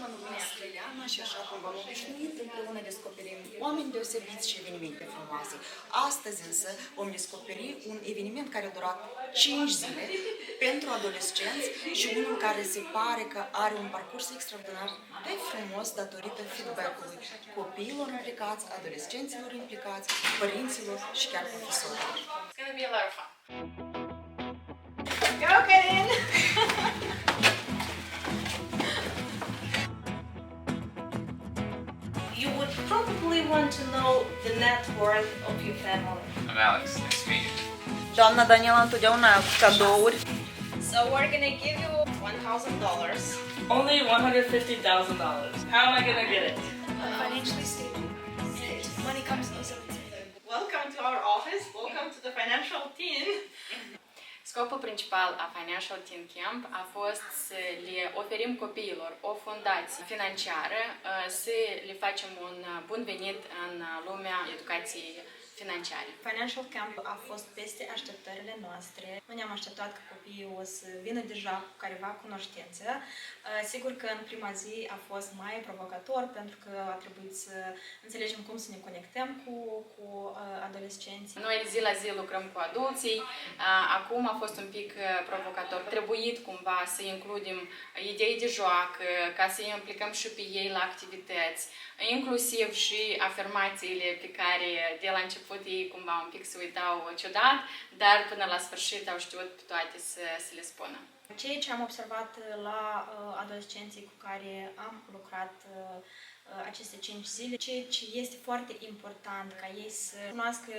în lumea străiană și așa cum v-am obișnuit, împreună descoperim oameni deosebiți și evenimente frumoase. Astăzi însă vom descoperi un eveniment care a durat 5 zile pentru adolescenți și unul care se pare că are un parcurs extraordinar de frumos datorită feedback-ului copiilor implicați, adolescenților implicați, părinților și chiar profesorilor. It's gonna be a lot of fun. Go, Karin! You would probably want to know the net worth of your family. I'm Alex, nice to meet you. Doamna Daniela întotdeauna cu cadouri. So we're gonna give you $1,000. Only $150,000. How am I gonna get it? Financially stable. Money comes easily to me. Welcome to our office. Welcome to the financial team. Scopul principal a Financial Teen Camp a fost să le oferim copiilor o fundație financiară, să le facem un bun venit în lumea educației financiare. Financial Camp a fost peste așteptările noastre. Nu ne-am așteptat că copiii o să vină deja cu careva cunoștință. Sigur că în prima zi a fost mai provocator pentru că a trebuit să înțelegem cum să ne conectăm cu adolescenții. Noi zi la zi lucrăm cu adulții, acum a fost un pic provocator. Trebuit cumva să includem idei de joacă, ca să îi implicăm și pe ei la activități, inclusiv și afirmațiile pe care de la început ei cumva un pic se uitau ciudat, dar până la sfârșit au știut pe toate să le spună. Ceea ce am observat la adolescenții cu care am lucrat aceste 5 zile, ceea ce este foarte important ca ei să cunoască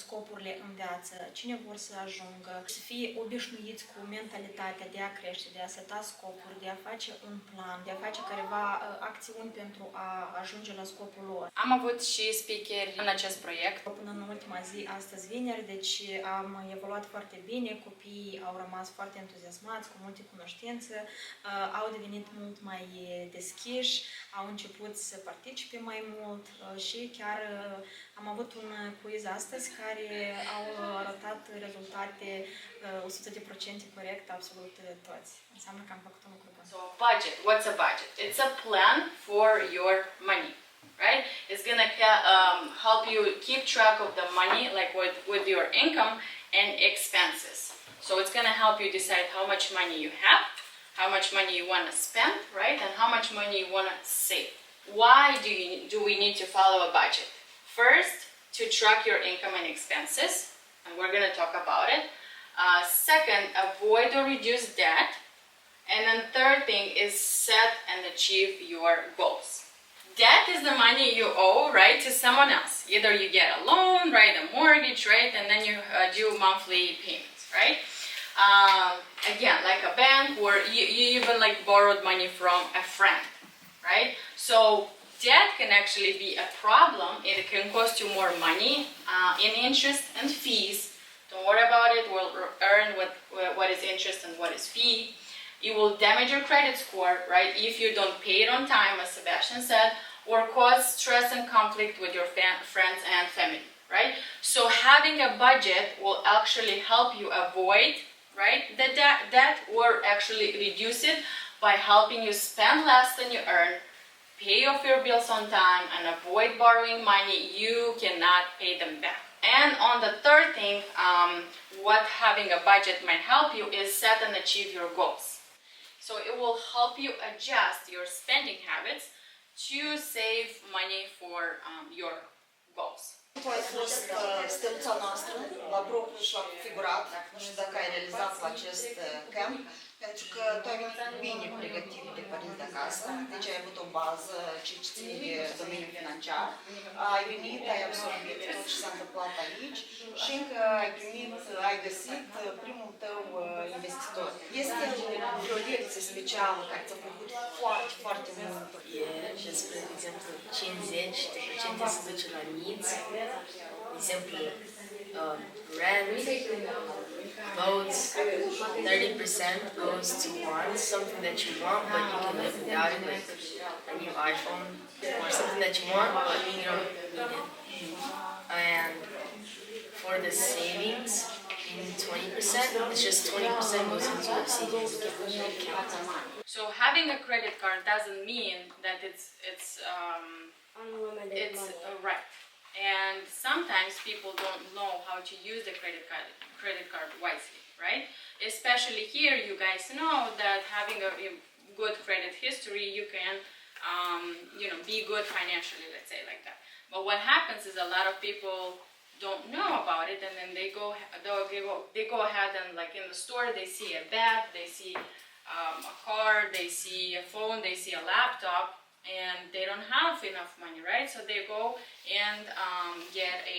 scopurile în viață, cine vor să ajungă, să fie obișnuiți cu mentalitatea de a crește, de a seta scopuri, de a face un plan, de a face careva acțiuni pentru a ajunge la scopul lor. Am avut și speakeri în acest proiect. Până în ultima zi, astăzi vineri, deci am evoluat foarte bine, copiii au rămas foarte entuziasmați, cu multe cunoștințe, au devenit mult mai deschiși, au început să participe mai mult și chiar am avut un quiz astăzi care au arătat rezultate 100% corect, absolut toți. Înseamnă că am făcut un lucru bun. So budget, what's a budget? It's a plan for your money, right? It's gonna help you keep track of the money, like with your income and expenses. So it's gonna help you decide how much money you have, how much money you want to spend, right? And how much money you want to save. Why do we need to follow a budget? First, to track your income and expenses, and we're going to talk about it. Second, avoid or reduce debt. And then third thing is set and achieve your goals. Debt is the money you owe, right, to someone else. Either you get a loan, right, a mortgage, right, and then you do monthly payments, right? Again, like a bank, or you even like borrowed money from a friend, right? So debt can actually be a problem. It can cost you more money in interest and fees. Don't worry about it. We'll earn what is interest and what is fee. It will damage your credit score, right, if you don't pay it on time, as Sebastian said, or cause stress and conflict with your friends and family, right? So having a budget will actually help you avoid, right, the debt, or actually reduce it by helping you spend less than you earn, pay off your bills on time, and avoid borrowing money you cannot pay them back. And on the third thing, what having a budget might help you is set and achieve your goals. So it will help you adjust your spending habits to save money for your goals. Tu ai fost steluța noastră la propriu și la figurat, nu știu dacă ai realizat la acest camp, pentru că tu ai venit bine pregătit de părinți de acasă, deci ai avut o bază ce ține de domeniul financiar, ai venit, ai absorbit tot ce s-a întâmplat aici și încă ai găsit primul tău investitor. Este o lecție specială care ți-a plăcut foarte, foarte mult. E despre, de exemplu, 50% se duce la needs, de exemplu, rent, clothes, 30% goes to wants, something that you want but you can live without it, like a new iPhone, or something that you want but you don't need it. And for the savings, 20%, it's just 20% goes into the savings account. So having a credit card doesn't mean that it's Unlimited money. right. And sometimes people don't know how to use the credit card wisely, right? Especially here, you guys know that having a good credit history, you can, be good financially, let's say like that. But what happens is a lot of people don't know about it, and then they go ahead and, like, in the store, they see a bag, they see a car, they see a phone, they see a laptop, and they don't have enough money, right? So they go and get a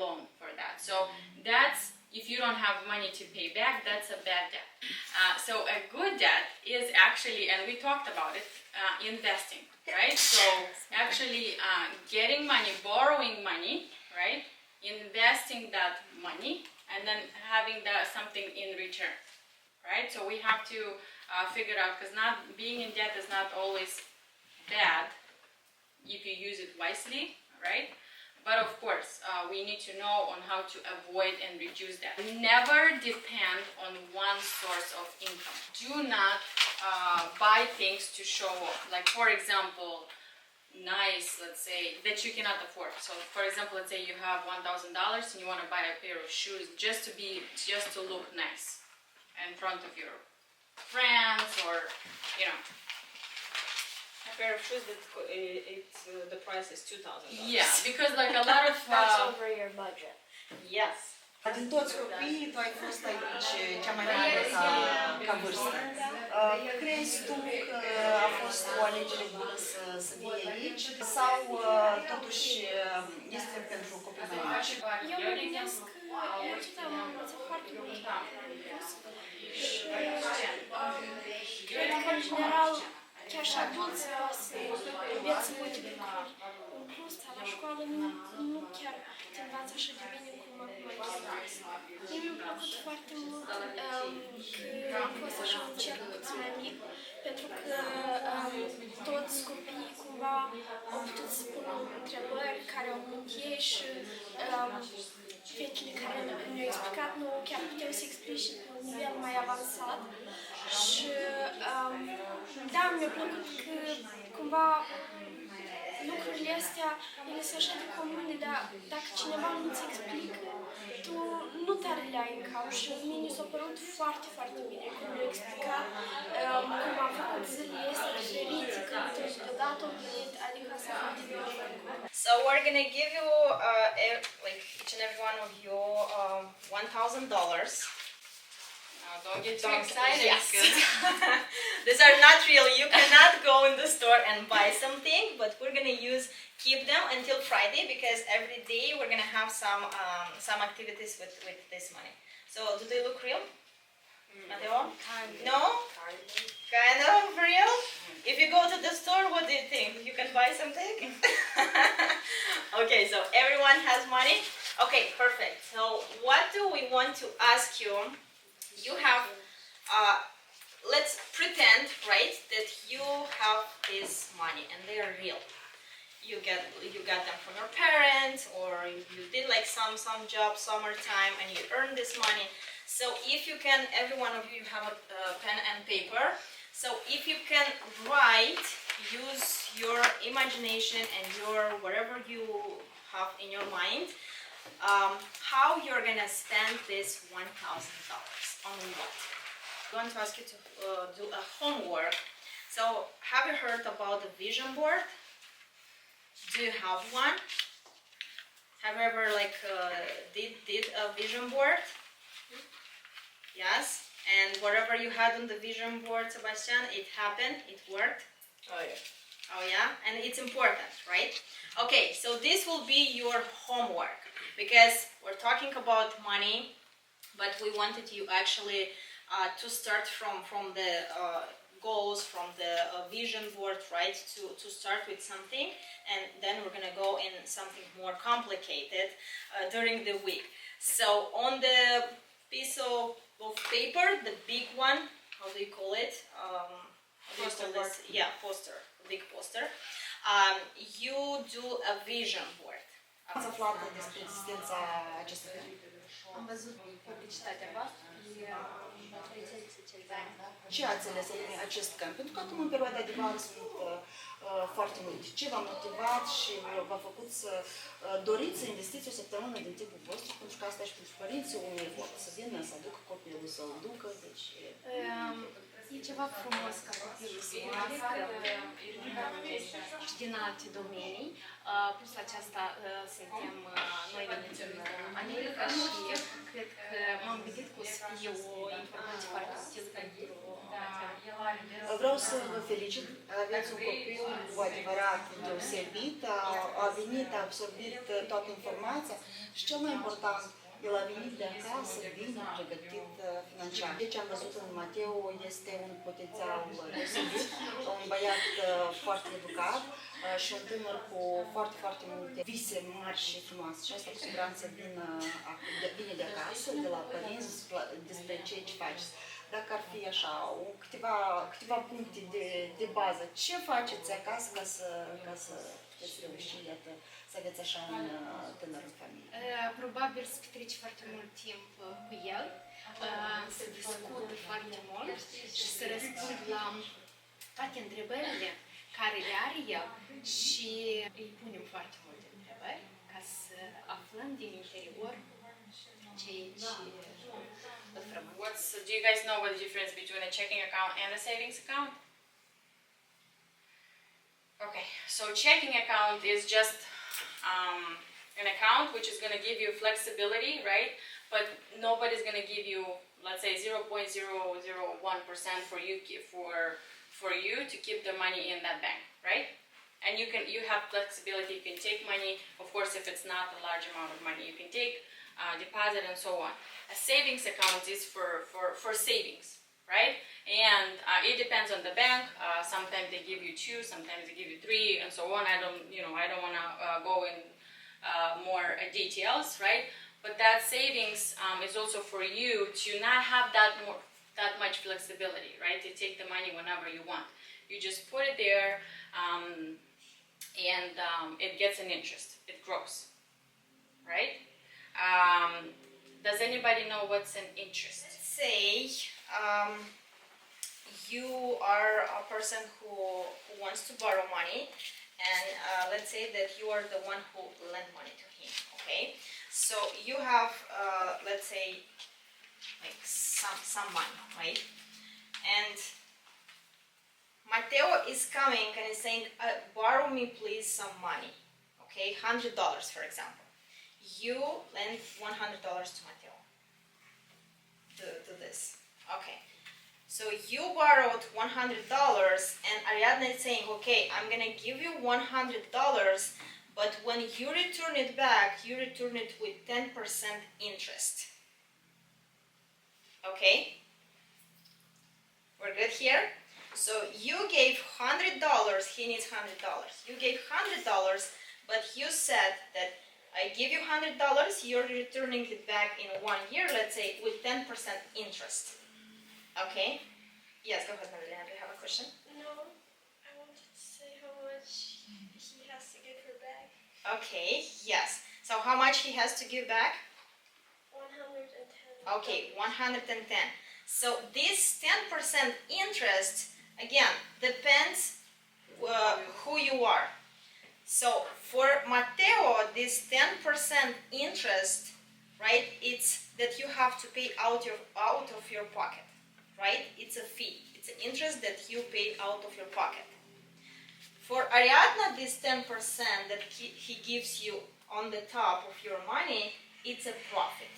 loan for that. So that's, if you don't have money to pay back, that's a bad debt. So a good debt is actually, and we talked about it, investing, right? So actually getting money, borrowing money, right? Investing that money, and then having something in return, right? So we have to figure out, because not being in debt is not always bad if you use it wisely, right? But of course, we need to know on how to avoid and reduce that. Never depend on one source of income. Do not buy things to show off. Like, for example, nice, let's say, that you cannot afford. So for example, let's say you have $1,000 and you want to buy a pair of shoes just to look nice in front of your friends, or A pair of shoes that the price is $2,000. yeah, because like a lot of That's over your budget. Yes. Din toți copiii, tu ai fost aici cea mai mare ca vârstă. Crezi tu că a fost o alegere bună să vii aici sau totuși este pentru copii mai mici? Eu mă gândesc că aici am învățat foarte mult și cred că, în general, chiar și adulți pot să învețe multe lucruri. În plus, la școală nu chiar te învață așa de bine cum acum chestii. Mie mi-a plăcut foarte mult că am fost așa un cercuț mai mic, pentru că toți copiii cumva au putut să pună întrebări care au avut ei și fetele care ne-au explicat nu chiar puteau să explice pe un nivel mai avansat. Și da, mi-a plăcut că cumva lucrurile astea, ele sunt așa de comune, dar dacă cineva nu-ți explică, tu nu tare le ai în cap. Și mie mi s-a părut foarte, foarte bine cum mi-a explicat, cum am făcut zilele astea diferite, când deodată au venit, adică asta a fost de mult. So we're gonna give you, like each and every one of you, $1,000. don't get too excited. Yes. These are not real. You cannot go in the store and buy something, but we're gonna keep them until Friday, because every day we're gonna have some activities with this money. So do they look real? Mateo? No? Kind of real? If you go to the store, what do you think? You can buy something? Okay, so everyone has money? Okay, perfect. So what do we want to ask you? You have, let's pretend, right, that you have this money and they are real. You got them from your parents, or you did like some job, summertime, and you earned this money. So if you can, every one of you have a pen and paper. So if you can write, use your imagination and your whatever you have in your mind, how you're gonna spend this $1,000 on what? I'm going to ask you to do a homework. So have you heard about the vision board? Do you have one? Have you ever did a vision board? Yes. And whatever you had on the vision board, Sebastian, it happened, it worked. Oh yeah. Oh yeah, and it's important, right? Okay, so this will be your homework, because we're talking about money, but we wanted you actually to start from the goals, from the vision board, right? To start with something, and then we're gonna go in something more complicated during the week. So on the piece of paper, the big one, how do you call it? Poster. Yeah, poster, big poster. You do a vision board. Ați aflat despre existența acestui? Am văzut publicitatea voastră și am Ce ați ales acest camp? Pentru că acum în perioada de vară sunt foarte multe. Ce v-a motivat și v-a făcut să doriți să investiți o săptămână din timpul vostru? Pentru că asta e și pentru părinții, unii vor să vină, să aducă copilul, să-l ducă, deci... E ceva frumos ca copilul să vadă și din alte domenii. Plus la aceasta suntem noi veniți în America și cred că m-am gândit că o să fie o informație foarte utilă pentru Vreau să vă felicit. Aveți un copil cu adevărat deosebit, a venit, a absorbit toată informația și cel mai important, el a venit de acasă, bine pregătit financiar. Deci am văzut în Mateo, este un potențial deosebit, un băiat foarte educat și un tânăr cu foarte, foarte multe vise mari și frumoase. Și asta cu siguranță vine de acasă, de la părinți, despre ceea ce faceți. Dacă ar fi așa, câteva puncte de bază, ce faceți acasă ca să puteți reuși, iată, să aveți așa un tânăr în familie? Probabil să petreci foarte mult timp cu el, să discută foarte mult și să răspund la toate întrebările care le are el și îi punem foarte multe întrebări ca să aflăm din interior ceea ce Do you guys know what the difference between a checking account and a savings account? Okay, so checking account is just an account which is going to give you flexibility, right? But nobody's going to give you, let's say, 0.001% for you to keep the money in that bank, right? And you have flexibility. You can take money, of course, if it's not a large amount of money, you can take deposit and so on. A savings account is for savings, right? And it depends on the bank. Sometimes they give you 2, sometimes they give you 3, and so on. I don't want to go in more details, right? But that savings is also for you to not have that much flexibility, right? To take the money whenever you want. You just put it there, and it gets an interest. It grows, right? Does anybody know what's an interest? Let's say you are a person who wants to borrow money, and let's say that you are the one who lent money to him, okay? So you have, let's say, like some money, right? And Mateo is coming and is saying, borrow me please some money, okay? $100, for example. You lend $100 to Mateo. Do this. Okay. So you borrowed $100 and Ariadna is saying, okay, I'm gonna give you $100, but when you return it back, you return it with 10% interest. Okay? We're good here? So you gave $100, he needs $100. You gave $100, but you said that I give you $100, you're returning it back in 1 year, let's say, with 10% interest. Okay? Yes, go ahead, Marilena. Do you have a question? No, I wanted to say how much he has to give her back. Okay, yes. So how much he has to give back? 110. Okay, 110. So this 10% interest, again, depends who you are. So for Mateo, this 10% interest, right, it's that you have to pay out of your pocket, right? It's a fee. It's an interest that you pay out of your pocket. For Ariadna, this 10% that he gives you on the top of your money, it's a profit.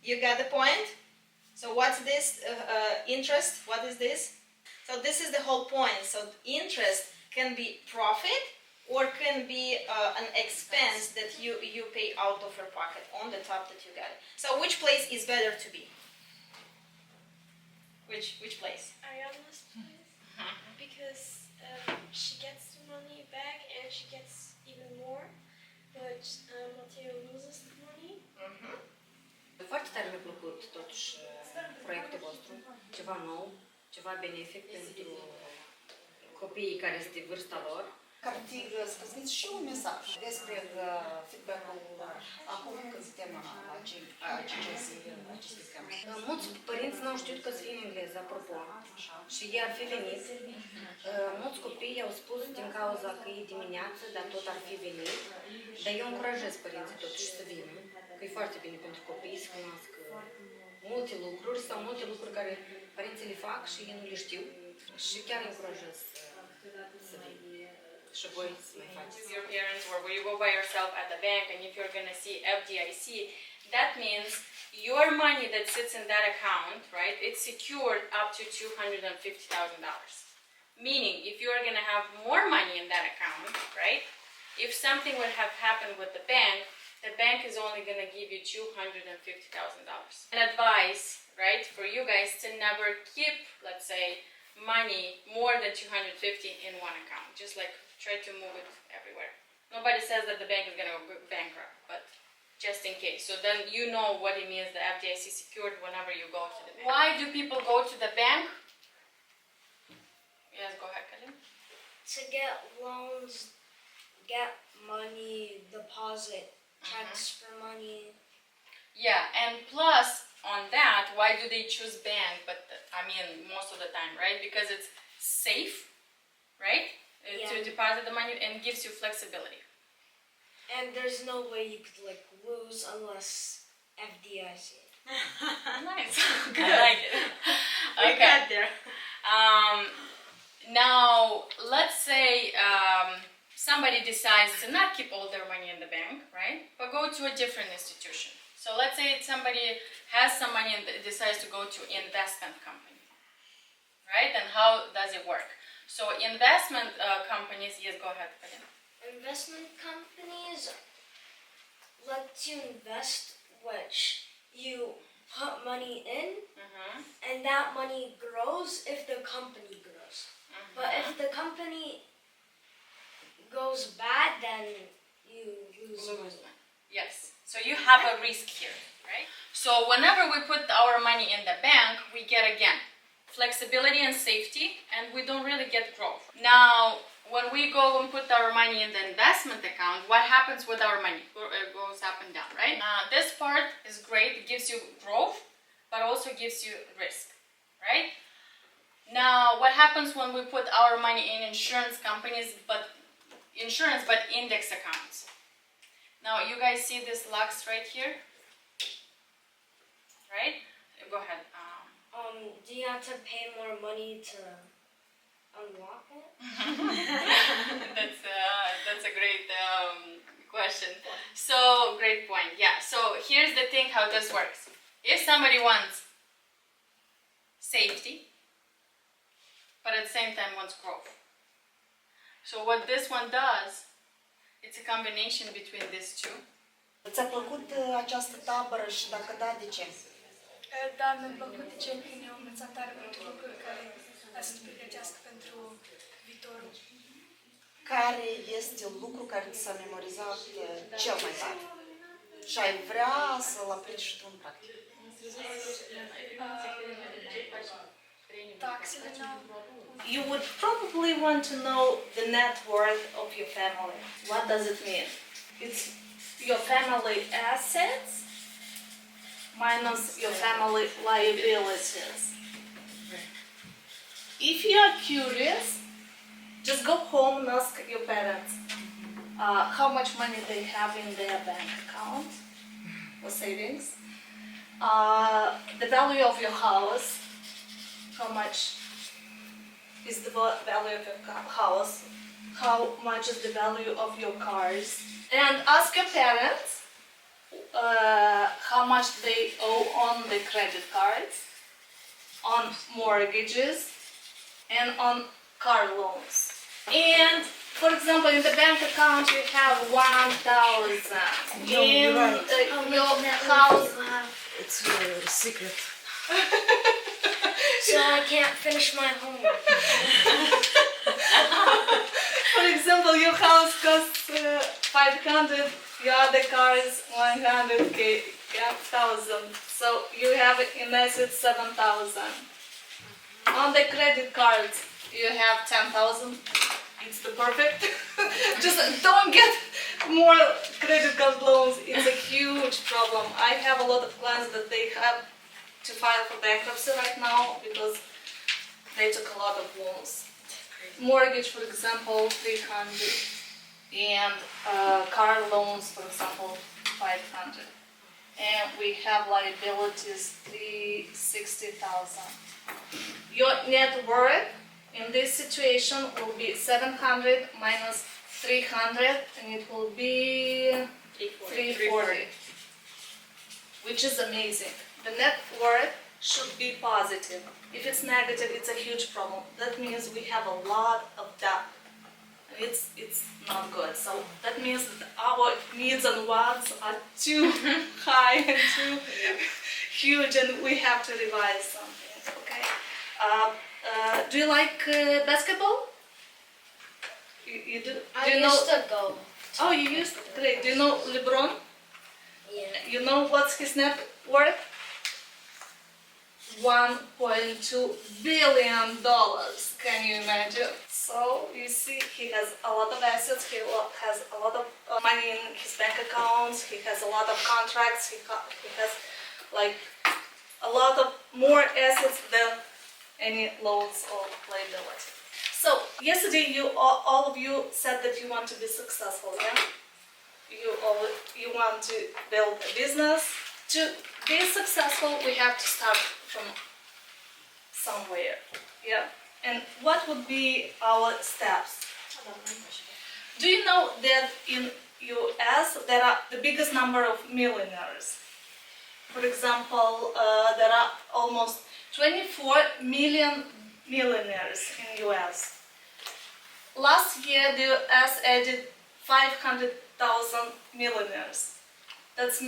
You got the point? So what's this interest? What is this? So this is the whole point. So interest can be profit or can be an expense that you pay out of your pocket on the top that you got it. So which place is better to be? Which place? Ariadna's place. Because she gets the money back and she gets even more, but Mateo loses the money. Foarte tare mi-a plăcut totuși proiectul vostru, ceva nou, ceva benefic pentru copiii care sunt de vârsta lor. Cartig să transmiți și un mesaj despre feedback-ul acum când suntem acestui camp. Mulți părinți n-au știut că să fie în engleză, apropo. Și ei ar fi venit. Mulți copii i-au spus din cauza că e dimineață, dar tot ar fi venit. Dar eu încurajez părinții totuși să vină. Că e foarte bine pentru copii să cunoască multe lucruri sau multe lucruri care părinții le fac și ei nu le știu. Și chiar încurajez să vină. Și voi să mai faceți. Your parents, or where you go by yourself at the bank, and if you're going to see FDIC, that means your money that sits in that account, right, it's secured up to $250,000. Meaning, if you are going to have more money in that account, right, if something would have happened with the bank is only going to give you $250,000. An advice, right, for you guys to never keep, let's say, money more than $250 in one account. Just like try to move it everywhere. Nobody says that the bank is going to go bankrupt, but just in case. So then you know what it means, the FDIC secured whenever you go to the bank. Why do people go to the bank? Yes, go ahead, Kalin. To get loans, get money, deposit, transfer money. Yeah, and plus on that, why do they choose bank? But I mean, most of the time, right? Because it's safe, right? To deposit the money and gives you flexibility. And there's no way you could like lose unless FDIC. Nice. Good. I like it. We got there. Now, let's say somebody decides to not keep all their money in the bank, right? But go to a different institution. So let's say somebody has some money and decides to go to investment company, right? And how does it work? So investment companies, yes, go ahead. Investment companies let you invest, which you put money in, and that money grows if the company grows. But if the company goes bad, then you lose money. Yes. So you have a risk here, right? So whenever we put our money in the bank, we get again flexibility and safety, and we don't really get growth. Now, when we go and put our money in the investment account, what happens with our money? It goes up and down, right? This part is great. It gives you growth, but also gives you risk, right? Now, what happens when we put our money in insurance companies, but index accounts? Now, you guys see this lux right here, right? Go ahead. Do you have to pay more money to unlock it? That's a great question. So, great point. Yeah. So here's the thing how this works. If somebody wants safety, but at the same time wants growth. So what this one does, it's a combination between these two. Ți-a plăcut această tabără și dacă da, de ce? Da, mi-a plăcut de ce că ne-au învățat tare multe lucruri care să ne pregătească pentru viitorul. Care este lucru care ți s-a memorizat cel mai tare? Și ai vrea să-l aplici și tu în practică? Taxele n-au. You would probably want to know the net worth of your family. What does it mean? It's your family assets minus your family liabilities. If you are curious, just go home and ask your parents how much money they have in their bank account or savings, the value of your house, how much is the value of your house, how much is the value of your cars, and ask your parents how much they owe on the credit cards, on mortgages, and on car loans. And for example, in the bank account you have 1,000. In your house, It's a secret. So I can't finish my homework. for example, your house costs 500, your other car is 100,000. So you have in assets 7,000. On the credit cards, you have 10,000. It's the perfect. Just don't get more credit card loans. It's a huge problem. I have a lot of clients that they have to file for bankruptcy right now because they took a lot of loans. Mortgage, for example, 300, and car loans, for example, 500. And we have liabilities 360,000. Your net worth in this situation will be 700 minus 300, and it will be 340, which is amazing. The net worth should be positive. If it's negative, it's a huge problem. That means we have a lot of debt. It's not good. So that means that our needs and wants are too high and too huge, and we have to revise something. Okay. Do you like basketball? You do? I used to go. Oh, you used to? Great. Do you know LeBron? Yeah. You know what's his net worth? $1.2 billion. Can you imagine? So you see, he has a lot of assets. He has a lot of money in his bank accounts. He has a lot of contracts. He has like a lot of more assets than any loans or liability. So yesterday, all of you said that you want to be successful. Yeah, you want to build a business. To be successful, we have to start from somewhere. Yeah. And what would be our steps? Do you know that in US there are the biggest number of millionaires? For example, there are almost 24 million millionaires in US. Last year, the US added 500,000 millionaires. That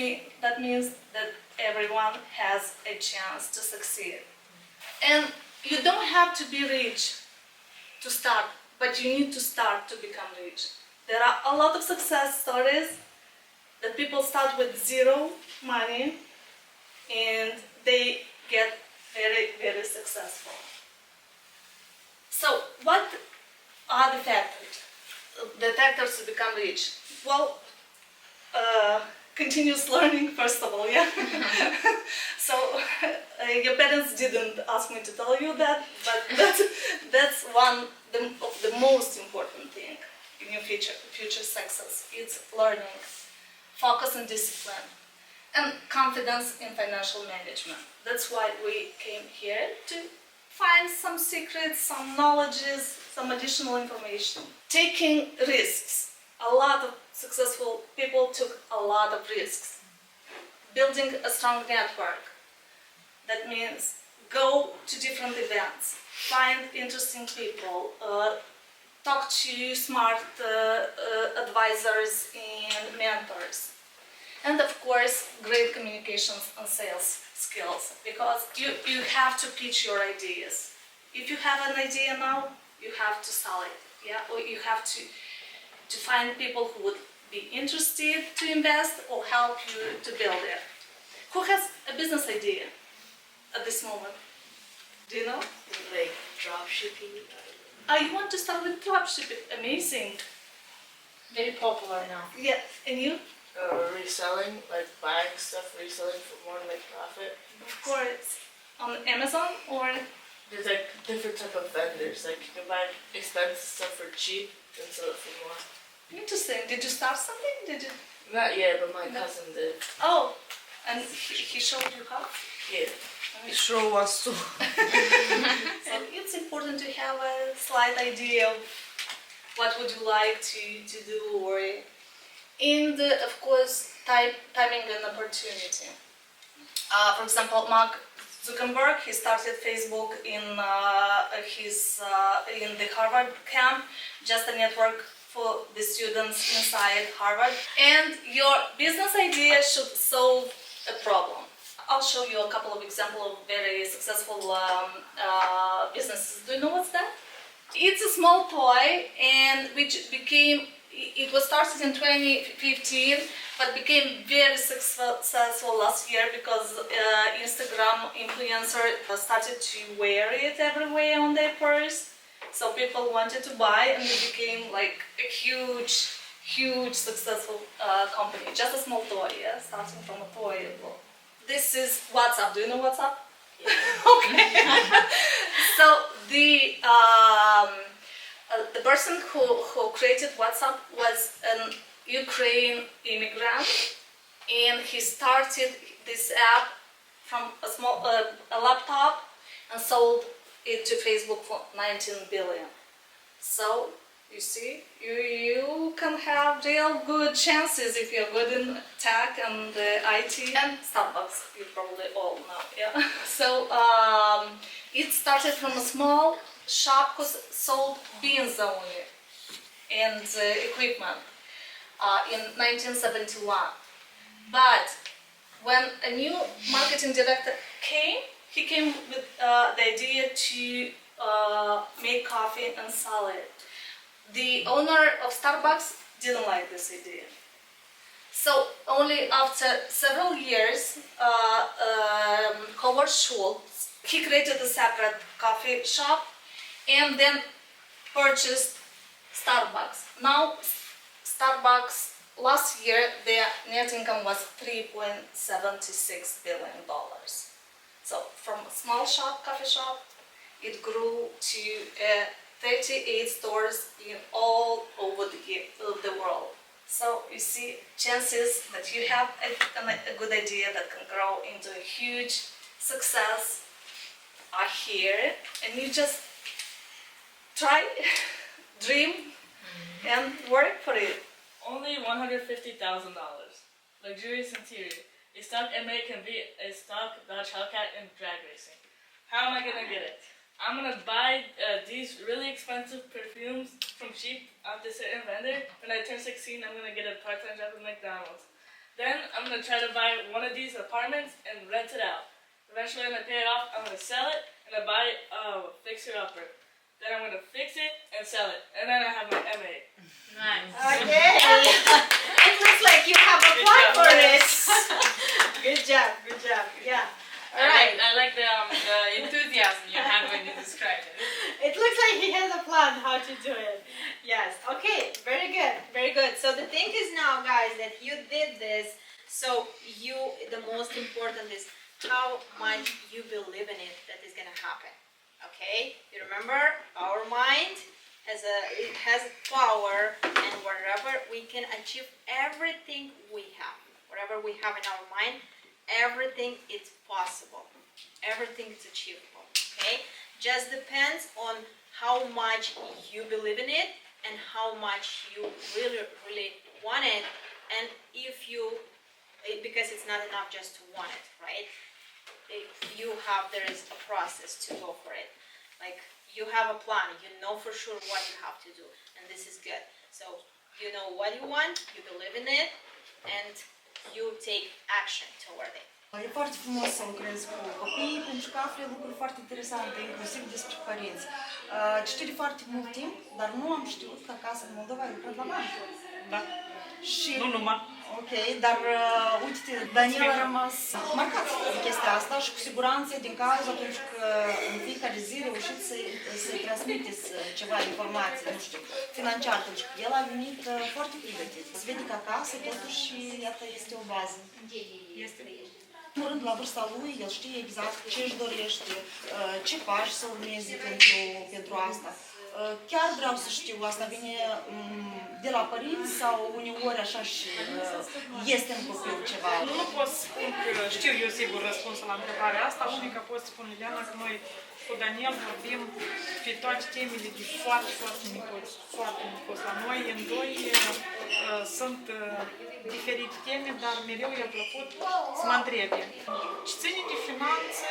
means that everyone has a chance to succeed. And you don't have to be rich to start, but you need to start to become rich. There are a lot of success stories that people start with zero money and they get very, very successful. So what are the factors? The factors to become rich? Well, continuous learning, first of all, yeah? So your parents didn't ask me to tell you that, but that's one of the most important thing in your future success. It's learning, focus and discipline, and confidence in financial management. That's why we came here, to find some secrets, some knowledges, some additional information. Taking risks. A lot of successful people took a lot of risks. Building a strong network. That means go to different events, find interesting people, talk to smart advisors and mentors. And of course, great communications and sales skills, because you have to pitch your ideas. If you have an idea now, you have to sell it, yeah? Or you have to find people who would be interested to invest or help you to build it. Who has a business idea at this moment? Do you know? Like drop shipping. You want to start with dropshipping? Amazing. Very popular now. Yeah, and you? Reselling, like buying stuff, reselling for more to make profit. Of course. On Amazon or? There's like different type of vendors. Like you can buy expensive stuff for cheap and sell it for more. Interesting. Did you start something? Did you? Not yet, but my cousin did. Oh, and he showed you how? Yeah. Show us too. So it's important to have a slight idea of what would you like to do, or and of course timing and opportunity. For example, Mark Zuckerberg, he started Facebook in the Harvard camp, just a network for the students inside Harvard. And your business idea should solve a problem. I'll show you a couple of examples of very successful businesses. Do you know what's that? It's a small toy, and it was started in 2015, but became very successful last year because Instagram influencers started to wear it everywhere on their purse. So people wanted to buy, and it became like a huge successful company. Just a small toy, yeah, starting from a toy. Well, this is WhatsApp. Do you know WhatsApp? Okay. So the person who created WhatsApp was an Ukraine immigrant, and he started this app from a laptop and sold it to Facebook for 19 billion. So you see, you can have real good chances if you're good in tech and IT and Starbucks. You probably all know, yeah. So it started from a small shop who sold beans only and equipment in 1971. But when a new marketing director came, he came with the idea to make coffee and sell it. The owner of Starbucks didn't like this idea. So only after several years, Howard Schultz, he created a separate coffee shop and then purchased Starbucks. Now Starbucks, last year their net income was $3.76 billion. So from a small shop, coffee shop, it grew to 38 stores in all over the world. So you see, chances that you have a good idea that can grow into a huge success are here, and you just try, dream, and work for it. Only $150,000. Luxurious interior. A stock MA can be a stock Dodge Hellcat in drag racing. How am I gonna get it? I'm gonna buy these really expensive perfumes from cheap at this certain vendor. When I turn 16, I'm gonna get a part-time job at McDonald's. Then I'm gonna try to buy one of these apartments and rent it out. Eventually, I'm gonna pay it off. I'm gonna sell it and I buy a fixer-upper. Then I'm gonna fix it and sell it, and then I have my MA. Nice. Okay. It looks like you have a plan for this. Good job. Yeah. All right. I like the enthusiasm you had when you described it. It looks like he has a plan how to do it. Yes. Okay. Very good. So the thing is now, guys, that you did this. So the most important is how much you believe in it that is gonna happen. Okay. You remember our mind has power, and wherever we can achieve everything we have, whatever we have in our mind, everything is possible. Everything is achievable. Okay? Just depends on how much you believe in it and how much you really want it, and if you, because it's not enough just to want it, right? There is a process to go for it. Like, you have a plan, you know for sure what you have to do, and this is good. So you know what you want, you believe in it, and you take action toward it. E foarte frumos să lucrez cu copiii, pentru că afli lucruri foarte interesante, inclusiv despre părinți. Citiri foarte mult timp, dar nu am știut că acasă în Moldova ai lucrat la bancă. Da. Și, Nu numai. ok, dar uite-te, Daniel a rămas marcat de chestia asta și cu siguranță din cauza pentru că în fiecare zi reușit să-i transmiteți ceva informații, nu știu, financiar, pentru că el a venit foarte pregătit. Se vede că acasă totuși, iată, este o bază. Este. În primul rând, la vârsta lui, el știe exact ce își dorește, ce pași să urmeze pentru asta. Chiar vreau să știu, asta vine de la părinți sau uneori așa și este în copil ceva? Nu pot să spun că știu eu sigur răspunsul la întrebarea asta, unica pot să spun, Liliana, că noi cu Daniel vorbim pe toate temele de foarte micuți la noi. În doi sunt diferite teme, dar mereu i-a plăcut să mă întrebe. Ce ține de finanțe,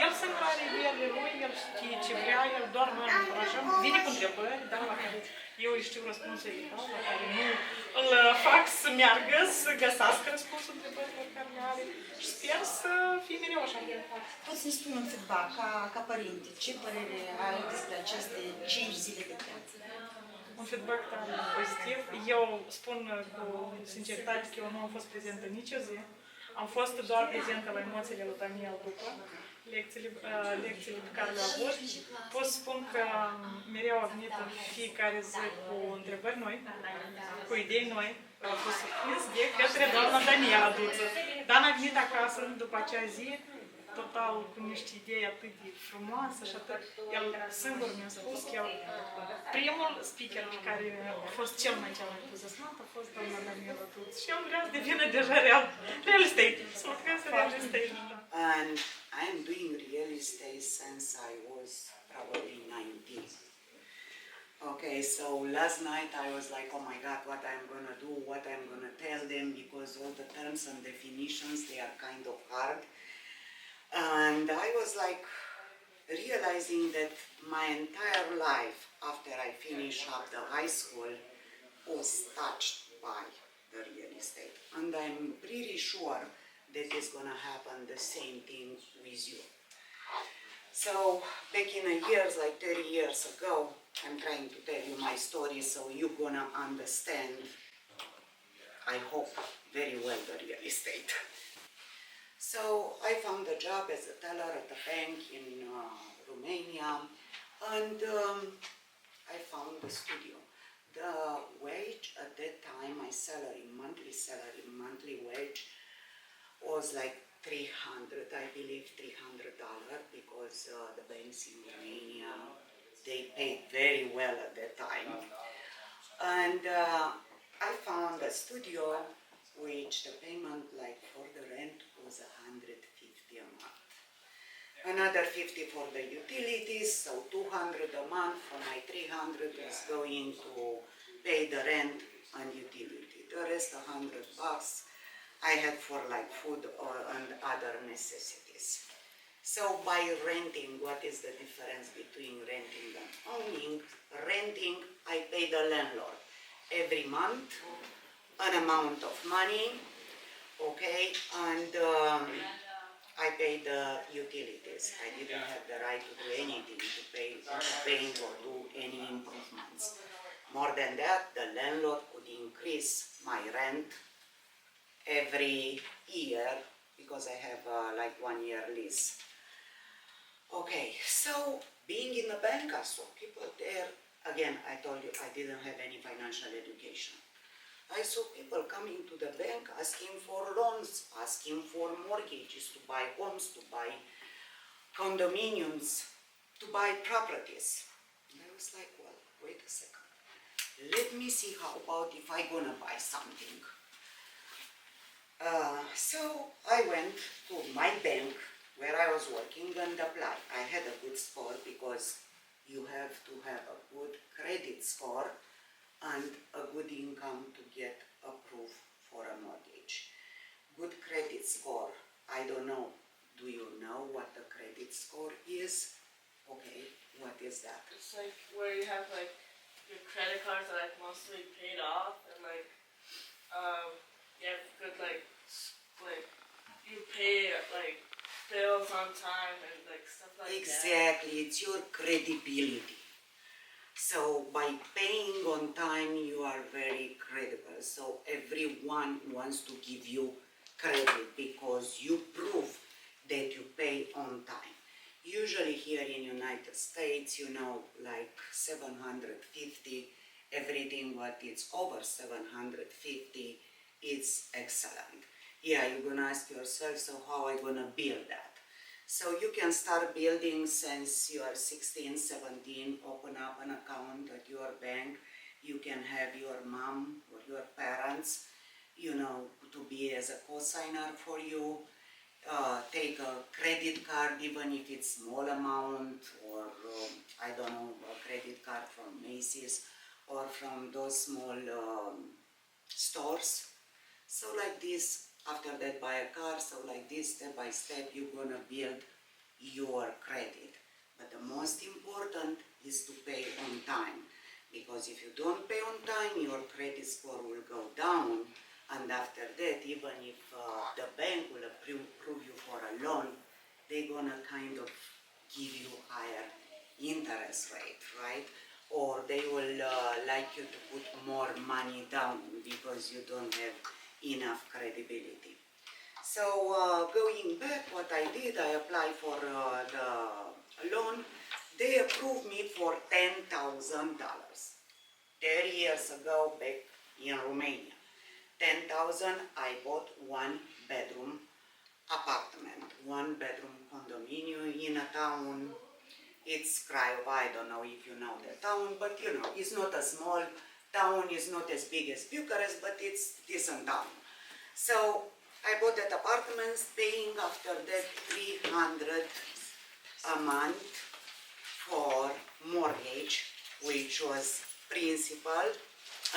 el singur are ideile lui, el știe ce vrea, el doar noi îl încurajăm. Vine cu întrebări, dar la care eu îi știu răspunsul egal, la care nu îl fac să meargă, să găsească răspunsul întrebărilor care le are. Și sper să fie mereu așa de fapt. Poți să-mi spui un feedback ca părinte, ce părere ai despre aceste 5 zile de timp? Un feedback tare pozitiv. Eu spun cu sinceritate că eu nu am fost prezentă nicio zi. Am fost doar prezentă la emoțiile lui Daniel după. lecțiile pe care le-au avut, pot spun că mereu au venit în fiecare zi cu întrebări noi, cu idei noi. Au fost surprins de către doamna Daniela Duță. Dana a venit acasă după acea zi, total cu niște idei atât de frumoase și atât. El singur mi-a spus că el, primul speaker care a fost cel mai entuziasmat a fost doamna Daniela Duță. Și el vrea să devină deja real estate. Să lucreze real estate. And I'm doing real estate since I was probably 19. Okay, so last night I was like, oh my God, what I'm gonna do, what I'm gonna tell them, because all the terms and definitions, they are kind of hard. And I was like realizing that my entire life after I finished up the high school was touched by the real estate. And I'm pretty sure that it's gonna happen the same thing with you. So back in the years, like 30 years ago, I'm trying to tell you my story so you're gonna understand, I hope, very well the real estate. So I found a job as a teller at a bank in Romania, and I found the studio. The wage at that time, my salary, monthly wage, was like $300, I believe, $300, because the banks in Romania, they paid very well at that time. And I found a studio which the payment, like for the rent, was $150 a month. Another 50 for the utilities, so $200 a month. For my $300 was going to pay the rent and utility. The rest $100 I had for like food and other necessities. So by renting, what is the difference between renting and owning? Renting, I pay the landlord every month an amount of money, okay, and I pay the utilities. I didn't have the right to do anything, to paint or do any improvements. More than that, the landlord could increase my rent every year because I have like 1 year lease. Okay, so being in the bank, I saw people there. Again, I told you I didn't have any financial education. I saw people coming to the bank asking for loans, asking for mortgages, to buy homes, to buy condominiums, to buy properties. And I was like, well, wait a second. Let me see how about if I gonna buy something. So I went to my bank where I was working and applied. I had a good score because you have to have a good credit score and a good income to get approved for a mortgage. Good credit score, I don't know, do you know what the credit score is? Okay, what is that? It's like where you have like your credit cards are like mostly paid off and like you have good like you pay like bills on time and like stuff like Exactly, it's your credibility. So by paying on time, you are very credible. So everyone wants to give you credit because you prove that you pay on time. Usually here in United States, you know, like 750, everything what is over 750, it's excellent. Yeah, you're gonna ask yourself, so how am I gonna build that? So you can start building since you are 16, 17, open up an account at your bank. You can have your mom or your parents, you know, to be as a co-signer for you. Take a credit card, even if it's small amount, or I don't know, a credit card from Macy's or from those small stores. So like this. After that, buy a car, so like this, step by step, you're gonna build your credit. But the most important is to pay on time, because if you don't pay on time, your credit score will go down, and after that, even if the bank will approve you for a loan, they're gonna kind of give you higher interest rate, right? Or they will like you to put more money down because you don't have enough credibility. So going back, what I did, I applied for the loan. They approved me for $10,000. 30 years ago back in Romania. 10,000, I bought one bedroom apartment, one bedroom condominium in a town. It's Craiova, I don't know if you know the town, but you know, it's not a small town, it's not as big as Bucharest, but it's decent town. So I bought that apartment, paying after that 300 a month for mortgage, which was principal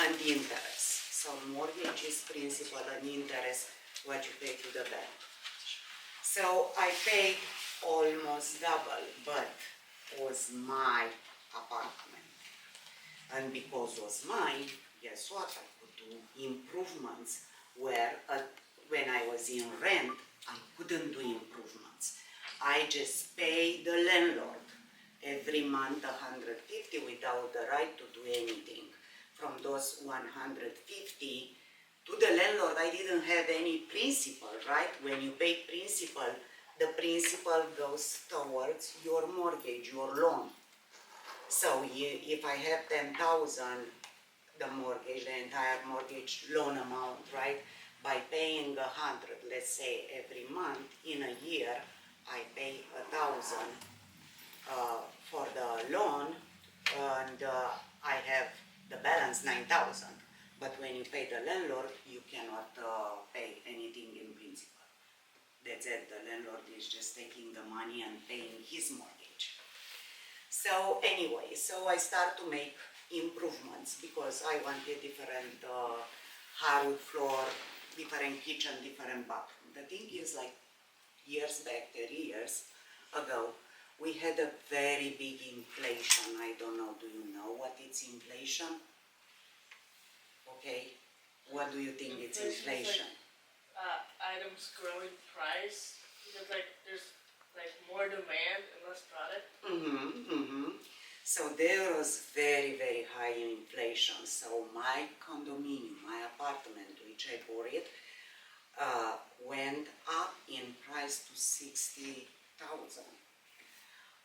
and interest. So mortgage is principal and interest, what you pay to the bank. So I paid almost double, but it was my apartment. And because it was mine, guess what? I could do improvements where when I was in rent, I couldn't do improvements. I just pay the landlord every month 150 without the right to do anything. From those 150 to the landlord, I didn't have any principal, right? When you pay principal, the principal goes towards your mortgage, your loan. So if I have 10,000, the mortgage, the entire mortgage loan amount, right? By paying 100, let's say every month, in a year, I pay 1,000 for the loan, and I have the balance 9,000. But when you pay the landlord, you cannot pay anything in principal. That's it. The landlord is just taking the money and paying his mortgage. So anyway, so I start to make improvements because I wanted different hardwood floor, different kitchen, different bathroom. The thing is, like years back, 30 years ago, we had a very big inflation. I don't know, do you know what is inflation? Okay, what do you think it's inflation? Items growing price because like there's like more demand and less product. So there was very, very high inflation. So my condominium, my apartment, which I bought it, went up in price to 60,000.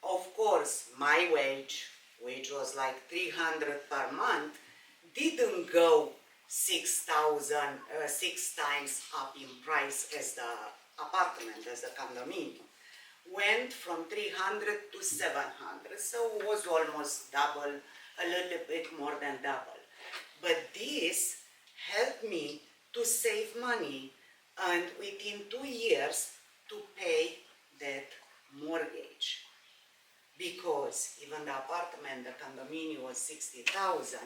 Of course, my wage, which was like 300 per month, didn't go 6,000, 6 times up in price as the apartment, as the condominium. Went from 300 to 700, so it was almost double, a little bit more than double. But this helped me to save money and within 2 years to pay that mortgage. Because even the apartment, the condominium was 60,000,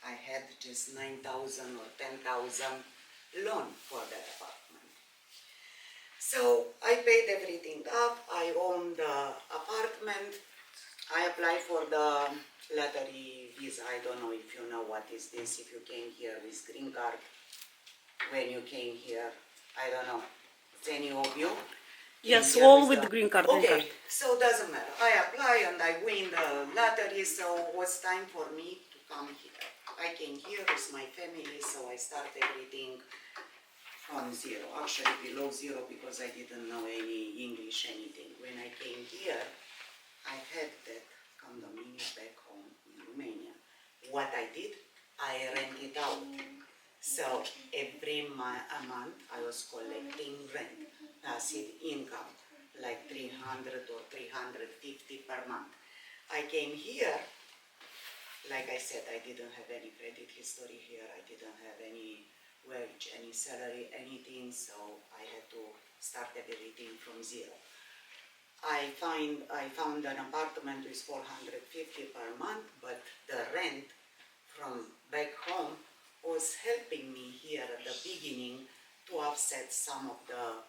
I had just 9,000 or 10,000 loan for that apartment. So I paid everything up, I owned the apartment, I applied for the lottery visa. I don't know if you know what is this, if you came here with green card, when you came here, I don't know, is any of you? Yes, all with the green card. Okay, so doesn't matter. I apply and I win the lottery, so it was time for me to come here. I came here with my family, so I start everything from zero. Actually below zero because I didn't know any English, anything. When I came here, I had that condominium back home in Romania. What I did, I rented out. So every month I was collecting rent, passive income, like 300 or 350 per month. I came here, like I said, I didn't have any credit history here, I didn't have any wage, any salary, anything, so I had to start everything from zero. I found an apartment with 450 per month, but the rent from back home was helping me here at the beginning to offset some of the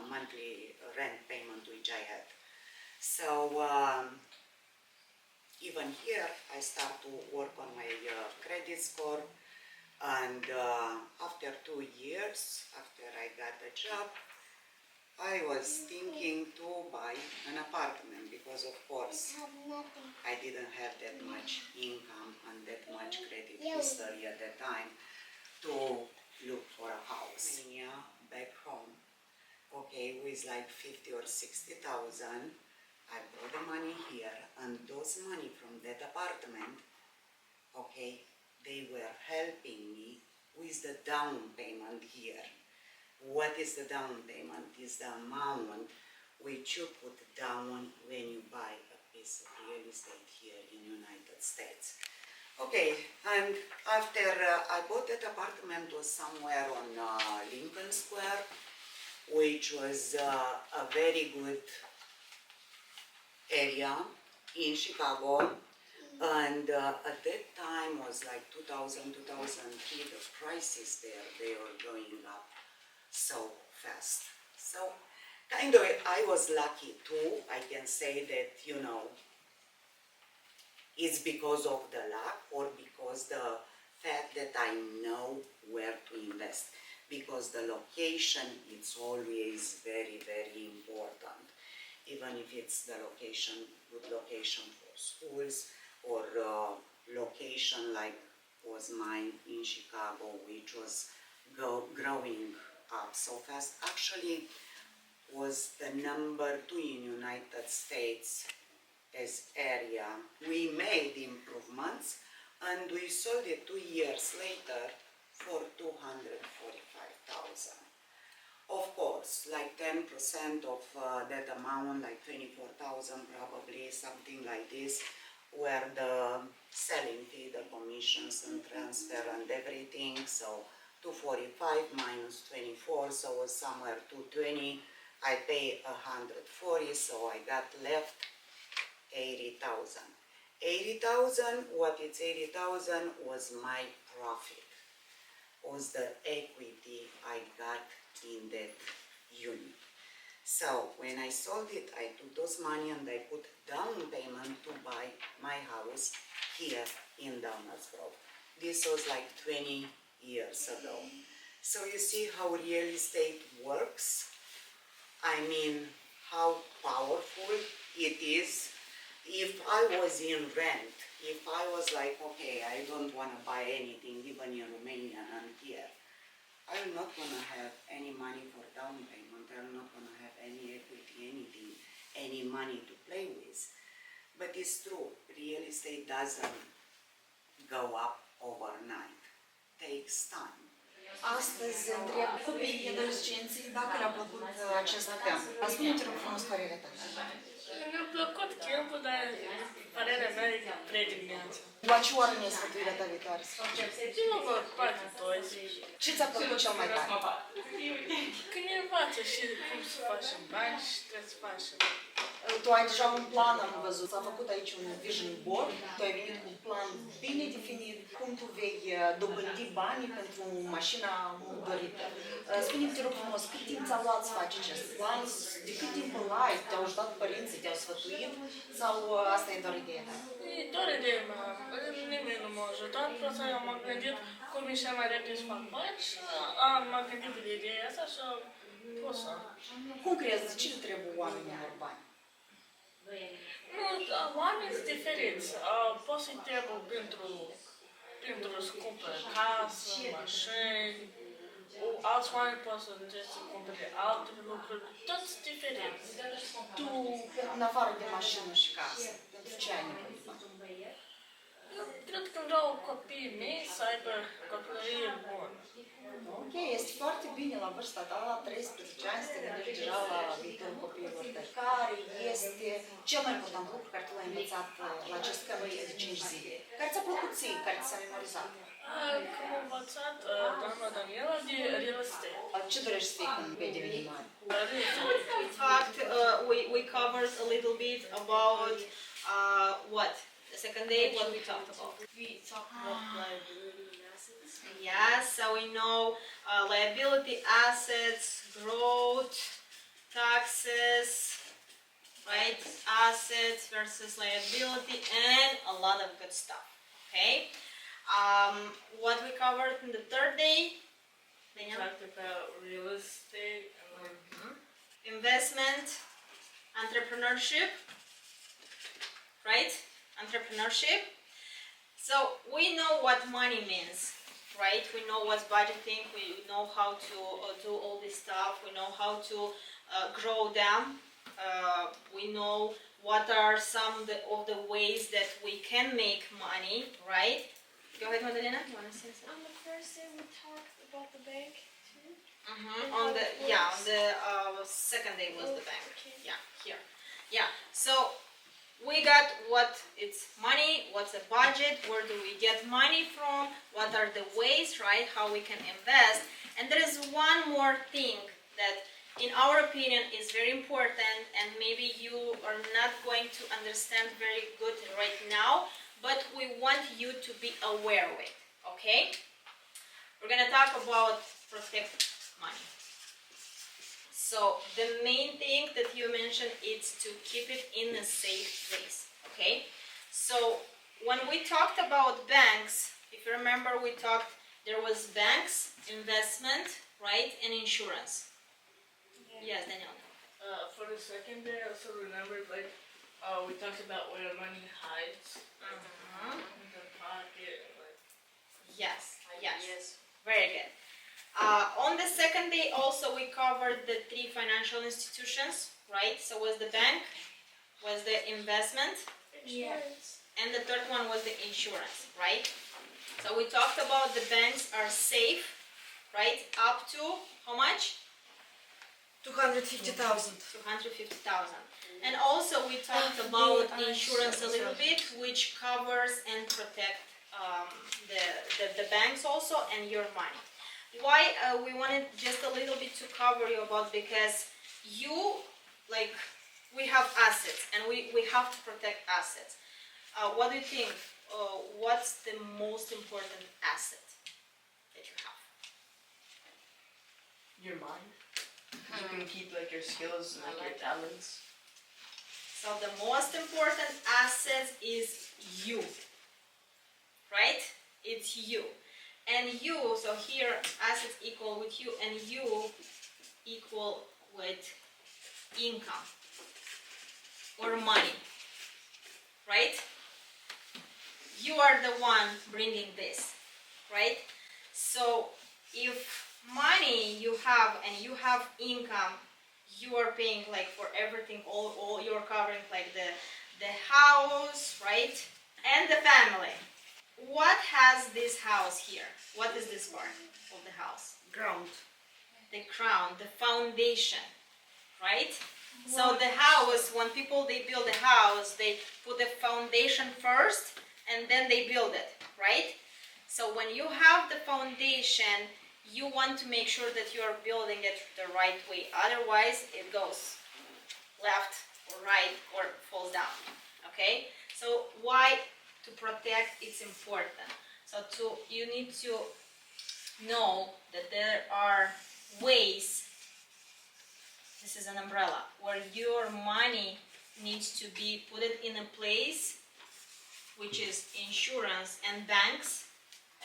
monthly rent payment which I had. So even here I start to work on my credit score, and after 2 years, after I got the job, I was thinking to buy an apartment because of course I didn't have that much income and that much credit history at that time to look for a house. Yeah, back home, okay, with like 50 or 60,000. I brought the money here, and those money from that apartment, okay, they were helping me with the down payment here. What is the down payment? Is the amount which you put down when you buy a piece of real estate here in United States. Okay, and after I bought that apartment was somewhere on Lincoln Square, which was a very good area in Chicago, and at that time was like 2000, 2003, the prices there, they were going up so fast. So kind of I was lucky too. I can say that, you know, it's because of the luck or because the fact that I know where to invest, because the location, it's always very, very important. Even if it's the location, good location for schools, or location like was mine in Chicago, which was growing up so fast. Actually, was the number 2 in United States as area. We made improvements, and we sold it 2 years later for $245,000. Of course, like 10% of that amount, like 24,000 probably, something like this, were the selling fee, the commissions and transfer and everything. So 245 minus 24, so it was somewhere 220. I paid 140, so I got left 80,000. 80,000, what it's 80,000 was my profit, was the equity I got in that unit. So when I sold it, I took those money and I put down payment to buy my house here in Downers Grove. This was like 20 years ago. So you see how real estate works? I mean, how powerful it is. If I was in rent, if I was like, okay, I don't want to buy anything, even in Romania and here, I'm not going to have any money for down payment, I'm not going to have any equity, anything, any money to play with. But it's true, real estate doesn't go up overnight. Takes time. Astăzi întreb copiii, adolescenții, dacă le-a plăcut acest camp. Spune-te rog frumos părerea ta. Mi-a plăcut campul, dar părerea mea e prea dimineața. La ce oră ne-ai sfătuirea ta viitoare să faci? Eu vă fac 12. Ce ți-a plăcut cel mai tare? Când ne învață și cum să facem bani și trebuie să facem. Tu ai deja un plan, am văzut. S-a făcut aici un vision board. Tu ai venit cu un plan bine definit. Cum tu vei dobândi banii pentru mașina dorită. Spune-mi, te rog frumos, cât timp ți-a luat să faci acest plan? De cât timp îl ai? Te-au ajutat părinții? Te-au sfătuit? Sau asta e doar ideea ta? E doar ideea mea. Nimeni nu m-a ajutat. Plus eu m-am gândit cum e cel mai repede să fac bani și m-am gândit de ideea asta și pot să... Cum crezi? De ce le trebuie oamenilor bani? Nu, oamenii sunt diferiți. Pot să-i trebuie pentru să cumpere casă, mașini, alți oameni pot să încerce să cumpere alte lucruri, toți sunt diferiți. Tu, în afară de mașină și casă, pentru ce ai nevoie de bani? Eu cred că vreau copiii mei să aibă copilărie bună. Ok, este foarte bine la vârsta ta, la 13 ani, să te gândești deja la viitorul copiilor tăi. Care este cel mai important lucru care tu l-ai învățat la acest camp de 5 zile? Care ți-a plăcut ție, care ți s-a memorizat? Cum am învățat doamna Daniela de real estate. Ce dorești să fii când vei deveni mare? In fact, we covered a little bit about what? The second day, what we talked about. We talk about liability and assets. Yes, so we know liability, assets, growth, taxes, right? Assets versus liability, and a lot of good stuff. Okay. What we covered in the third day? We talked about real estate and Investment, entrepreneurship, right? Entrepreneurship. So we know what money means. right? We know what's budgeting, we know how to do all this stuff, we know how to grow them, we know what are some of the ways that we can make money, right? Go ahead, Madalena, you want to say something? On the first day we talked about the bank too. On the second day was the bank. Okay. Yeah, here. Yeah, so we got what it's money, what's a budget, where do we get money from, what are the ways, right, how we can invest. And there is one more thing that in our opinion is very important, and maybe you are not going to understand very good right now, but we want you to be aware of it, okay? We're gonna talk about protect money. So the main thing that you mentioned is to keep it in a safe place, okay? So when we talked about banks, if you remember, we talked, there was banks, investment, right, and insurance. Yes, Daniel. For the second day, I also remembered, like, we talked about where money hides. In the pocket, like. Yes, yes. Very good. On the second day also we covered the 3 financial institutions, right? So was the bank, was the investment, and the third one was the insurance, right? So we talked about the banks are safe, right? Up to how much? 250,000. 250,000. And also we talked about insurance a little bit, which covers and protect the banks also and your money. Why we wanted just a little bit to cover you about, because you, like, we have assets and we have to protect assets. What do you think? What's the most important asset that you have? Your mind. You can keep like your skills and like your talents. So the most important asset is you, right? It's you. And you, so here assets equal with you, and you equal with income or money, right? You are the one bringing this, right? So if money you have and you have income, you are paying like for everything, all you're covering like the house, right? And the family. What has this house here? What is this part of the house? Ground. The crown, the foundation, right? So the house, when people they build a house, they put the foundation first and then they build it, right? So when you have the foundation, you want to make sure that you are building it the right way. Otherwise, it goes left or right or falls down, okay? So why? To protect, it's important. So you need to know that there are ways, this is an umbrella, where your money needs to be put in a place, which is insurance and banks.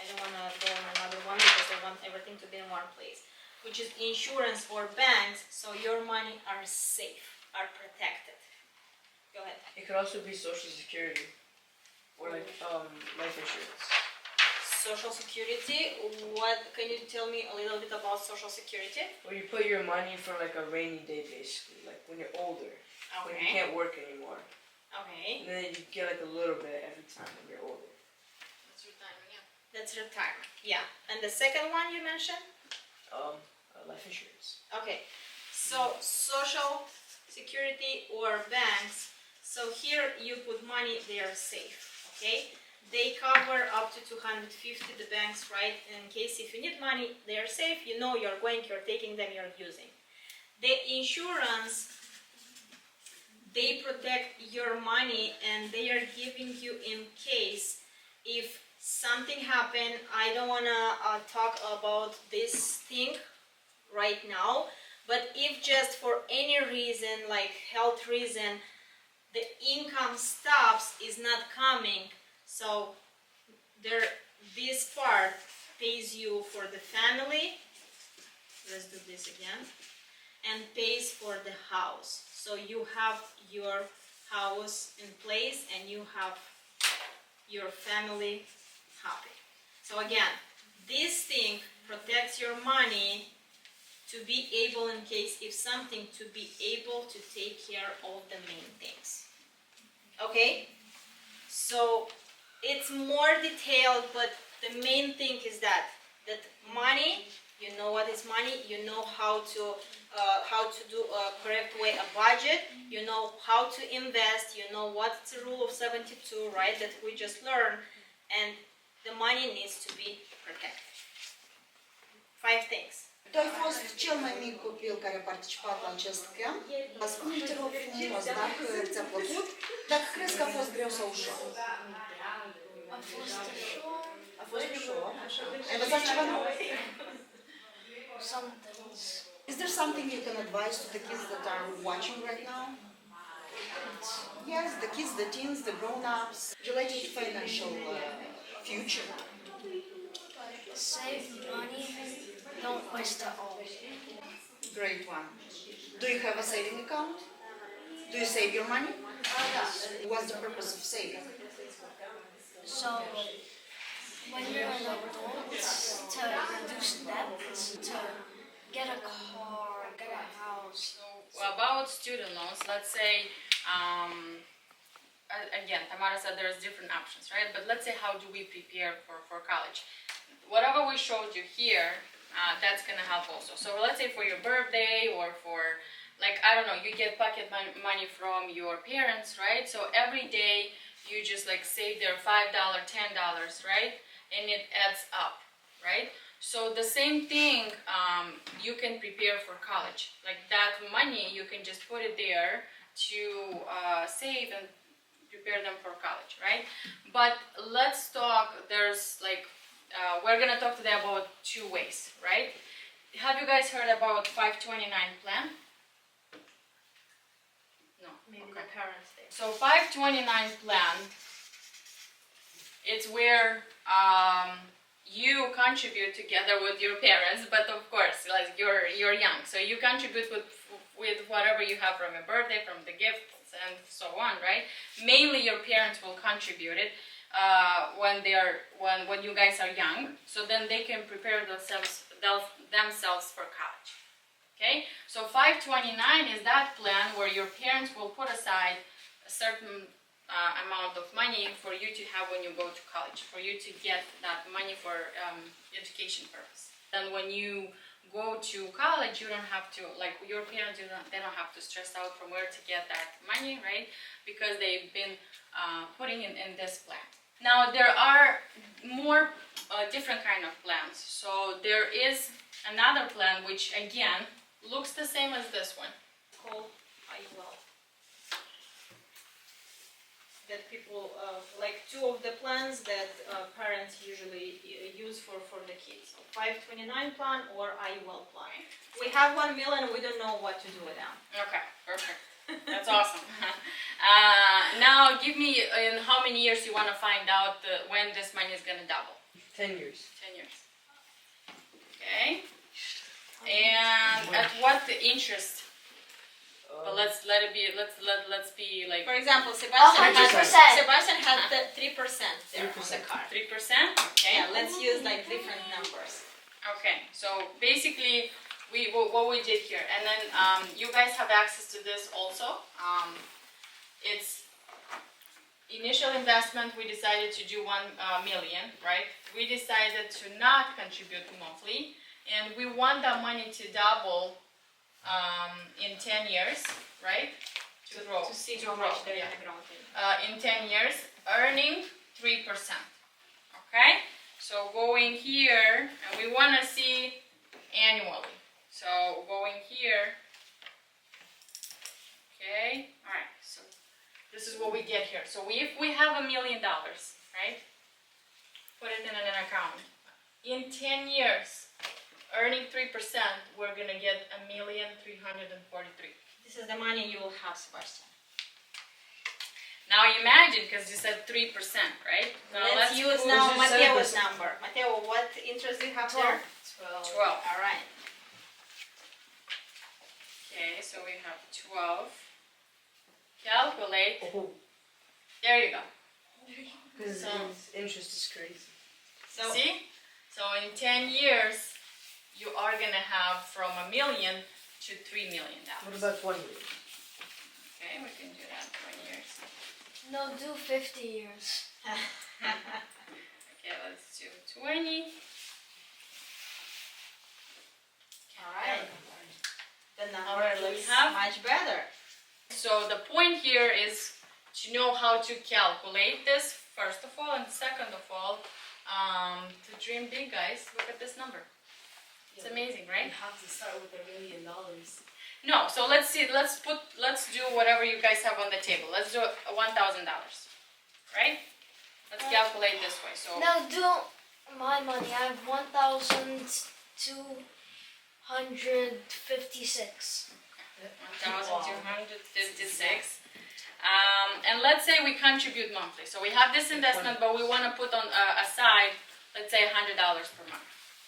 I don't want to go on another one because I want everything to be in one place, which is insurance or banks, so your money are safe, are protected. Go ahead. It could also be Social Security or like life insurance. Social Security, what can you tell me a little bit about Social Security? Well, you put your money for like a rainy day, basically, like when you're older, when you can't work anymore. Okay. And then you get like a little bit every time when you're older. That's retirement, yeah. That's retirement, yeah. And the second one you mentioned? Life insurance. Okay, so Social Security or banks, so here you put money, they are safe, okay? They cover up to 250, the banks, right? In case if you need money, they are safe, you know you're going, you're taking them, you're using. The insurance, they protect your money and they are giving you in case if something happened. I don't want to talk about this thing right now, but if just for any reason, like health reason, the income stops, is not coming, so this part pays you for the family, let's do this again, and pays for the house. So you have your house in place and you have your family happy. So again, This thing protects your money to be able, in case if something, to be able to take care of the main things. Okay? So it's more detailed, but the main thing is that money, you know what is money, you know how to do a correct way a budget, you know how to invest, you know what's the rule of 72, right, that we just learned, and the money needs to be protected. 5 things. Tu ai fost cel mai mic copil care a participat la acest camp. Spune-mi, te rog frumos, dacă ți-a plăcut, dacă crezi că a fost greu sau ușor. A fost ușor. A fost ușor, așa. Ai învățat ceva nou? Sometimes. Is there something you can advise to the kids that are watching right now? Yes, the kids, the teens, the grown-ups, related to financial future. Save money. Don't waste it all. Great one. Do you have a saving account? Do you save your money? What's the purpose of saving? So, when you're an adult, to reduce debt, to get a car, get a house. So about student loans, let's say, again, Tamara said there's different options, right? But let's say, how do we prepare for college? Whatever we showed you here, that's gonna help also. So let's say for your birthday or for, like, I don't know, you get pocket money from your parents, right? So every day you just like save their $5, $10, right? And it adds up, right? So the same thing, you can prepare for college. Like that money, you can just put it there to save and prepare them for college, right? But let's talk, there's like, we're going to talk today about 2 ways, right? Have you guys heard about 529 plan? No. Maybe okay. the parents did. So 529 plan, it's where you contribute together with your parents, but of course, like you're young, so you contribute with whatever you have from a birthday, from the gifts, and so on, right? Mainly your parents will contribute it. When you guys are young, so then they can prepare themselves for college. Okay, so 529 is that plan where your parents will put aside a certain amount of money for you to have when you go to college, for you to get that money for education purpose. Then when you go to college, you don't have to, like your parents, they don't have to stress out from where to get that money, right? Because they've been putting in this plan. Now there are more different kind of plans. So there is another plan which again looks the same as this one, Called IUL. That people, like 2 of the plans that parents usually use for the kids. So 529 plan or IUL plan. We have 1 million, we don't know what to do with them. Okay, perfect. That's awesome. Now give me in how many years you want to find out when this money is going to double. 10 years. 10 years. Okay. And at what interest? But let's be like. For example, Sebastian 100%. had the 3% there on the card. 3%? Okay. Yeah, let's use like different numbers. Okay, so basically what we did here, and then you guys have access to this also. It's initial investment. We decided to do 1 million, right? We decided to not contribute monthly, and we want that money to double in 10 years, right? To grow. To see how much they're going to grow. In 10 years, earning 3%. Okay? So going here, and we want to see annually. So going here, okay? All right, so this is what we get here. So if we have $1 million, right? Put it in an account. In 10 years, earning 3%, we're going to get $1,343,000. This is the money you will have, Sebastian. Now imagine, because you said 3%, right? Now let's use now Mateo's number. Mateo, what interest do you have there? 12. All right. Okay, so we have 12. Calculate. There you go. Because So, interest is crazy. So see? So in 10 years, you are gonna have from $1 million to $3 million. What about 20 years? Okay, we can do that 20 years. No, do 50 years. Okay, let's do 20. Alright. The number Alright, looks have- much better. So the point here is to know how to calculate this, first of all, and second of all, to dream big, guys. Look at this number. It's amazing, right? You have to start with $1 million. No, so let's see, let's do whatever you guys have on the table. Let's do $1,000, right? Let's calculate this way. So Now do my money. I have 1,256. 1,256. And let's say we contribute monthly. So we have this investment, but we want to put on aside, let's say $100 per month,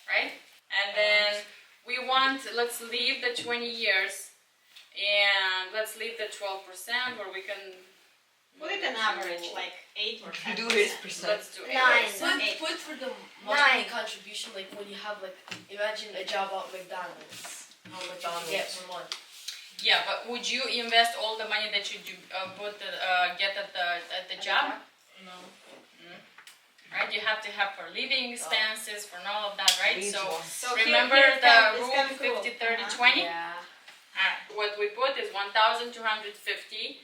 right? And then we want, let's leave the 20 years, and let's leave the 12% where we can Put it an average, like 8 or 10%. Let's do it. 9. Put for the monthly contribution, like when you have like, imagine a job at McDonald's. How much you get per month? Yeah, but would you invest all the money that you do, get at the job? No. Right, you have to have for living expenses, for all of that, right? So here- remember here the it's rule kind of cool. 50, 30, 20? Yeah. What we put is 1,250.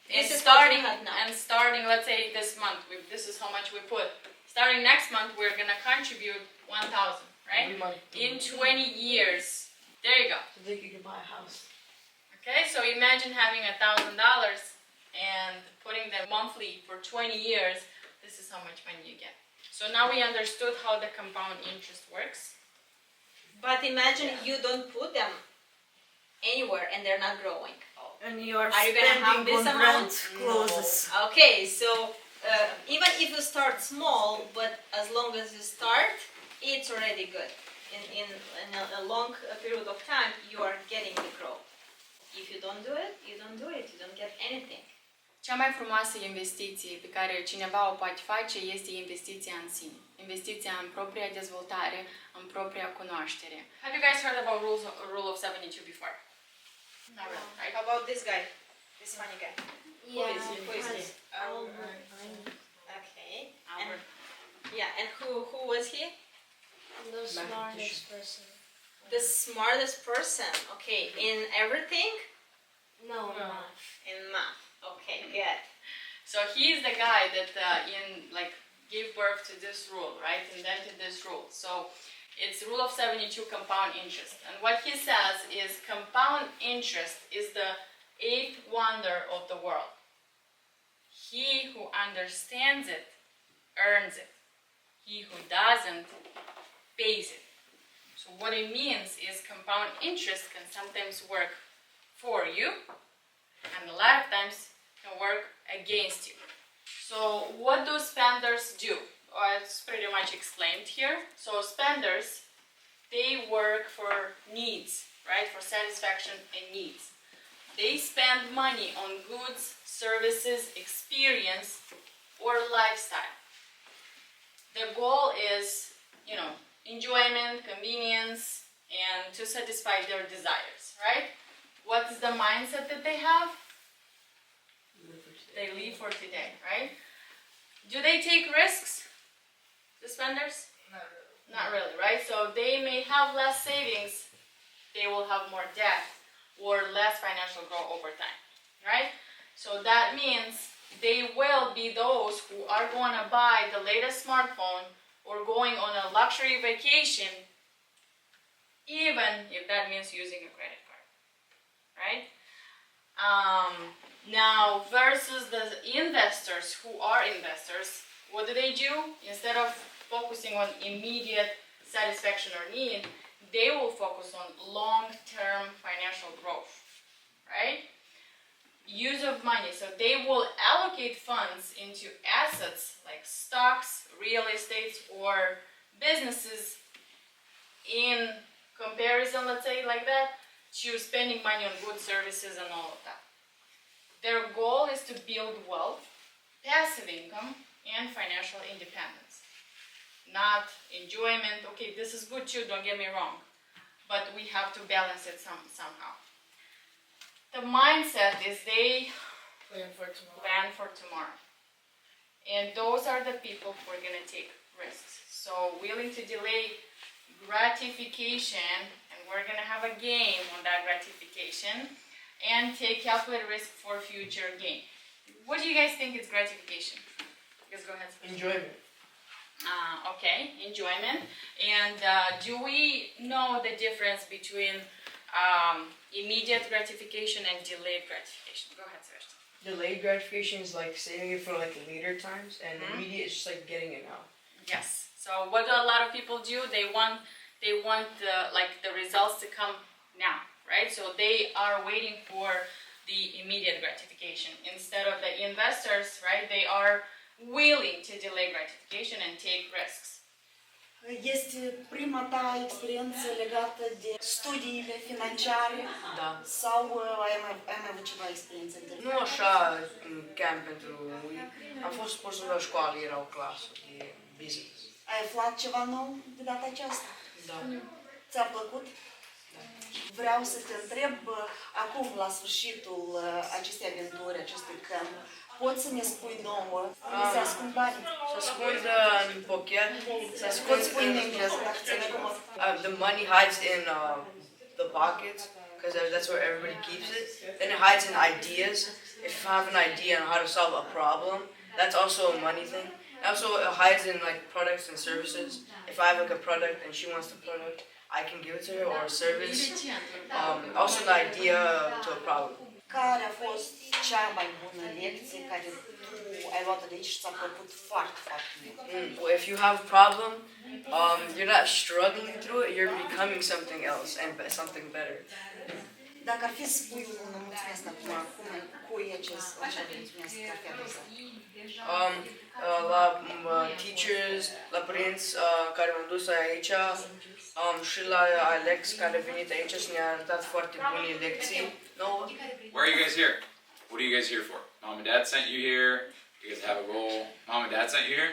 This And is what you starting, have now. and starting, let's say this month, this is how much we put. Starting next month, we're gonna contribute 1,000, right? Every month. In 20 years, there you go. So they could buy a house. Okay, so imagine having $1,000 and putting them monthly for 20 years. This is how much money you get. So now we understood how the compound interest works. But imagine you don't put them anywhere and they're not growing. And you are Are you gonna have spending this on amount? rent, clothes. Okay, so even if you start small, but as long as you start, it's already good. In a long period of time, you are getting the growth. If you don't do it, you don't do it. You don't get anything. Cea mai frumoasă investiție pe care cineva o poate face este investiția în sine. Investiția în propria dezvoltare, în propria cunoaștere. Have you guys heard about rule of 72 before? Not really, right? How about this guy? This funny guy. Yeah. Who is he? Okay. And, yeah, and who was he? The smartest person. The smartest person. Okay, in everything? No, math. In math. Okay, good. So he's the guy that gave birth to this rule, right? Invented this rule. So it's rule of 72 compound interest. And what he says is compound interest is the eighth wonder of the world. He who understands it earns it. He who doesn't pays it. So what it means is compound interest can sometimes work for you, and a lot of times can work against you. So what do spenders do? It's pretty much explained here. So spenders, they work for needs, right? For satisfaction and needs. They spend money on goods, services, experience, or lifestyle. The goal is, enjoyment, convenience, and to satisfy their desires, right? What is the mindset that they have? They live for today, right? Do they take risks, the spenders? Not really, right? So they may have less savings, they will have more debt, or less financial growth over time, right? So that means they will be those who are going to buy the latest smartphone or going on a luxury vacation, even if that means using a credit card, right? Now, versus the investors who are investors, what do? Instead of focusing on immediate satisfaction or need, they will focus on long-term financial growth, right? Use of money. So they will allocate funds into assets like stocks, real estate, or businesses in comparison, let's say like that, to spending money on goods, services, and all of that. Their goal is to build wealth, passive income, and financial independence. not enjoyment. Okay, this is good too, don't get me wrong, but we have to balance it somehow. The mindset is they plan for tomorrow. And those are the people who are going to take risks. So willing to delay gratification, and we're going to have a game on that gratification, and take calculated risk for future gain. What do you guys think is gratification? You guys go ahead. Enjoyment. Okay, enjoyment. And do we know the difference between immediate gratification and delayed gratification? Go ahead, Sebastian. Delayed gratification is like saving it for like later times, and immediate is just like getting it now. Yes. So what do a lot of people do? They want the results to come now, right? So they are waiting for the immediate gratification instead of the investors, right? They are willing to delay gratification and take risks. Este prima ta experiență legată de studiile financiare? Da. Sau ai mai avut ceva experiență anterioară? Nu așa în camp pentru... Am fost pus la școală, era o clasă de business. Ai aflat ceva nou de data aceasta? Da. Ți-a plăcut? Da. Vreau să te întreb, acum, la sfârșitul acestei aventuri, acestui camp, poți să ne spui nouă unde se ascund banii? Se ascund în pochet, se ascund Poți spune în engleză, dacă ți-e cum. The money hides in the pockets, because that's where everybody keeps it. Then it hides in ideas. If you have an idea on how to solve a problem, that's also a money thing. Also, it hides in like products and services. If I have like a product and she wants the product, I can give it to her, or a service. Also, the idea to a problem. Care a fost cea mai bună lecție care tu ai luat-o de aici și ți-a plăcut foarte, foarte mult? Well, if you have a problem, you're not struggling through it, you're becoming something else and something better. Dacă ar fi să spui un mulțumesc acum, cui e acest mulțumesc că ar fi adresat? La teachers, la părinți care m-au dus aici, și la Alex care a venit aici și ne-a arătat foarte bune lecții nouă. Why are you guys here? What are you guys here for? Mom and Dad sent you here? You guys have a goal? Mom and Dad sent you here?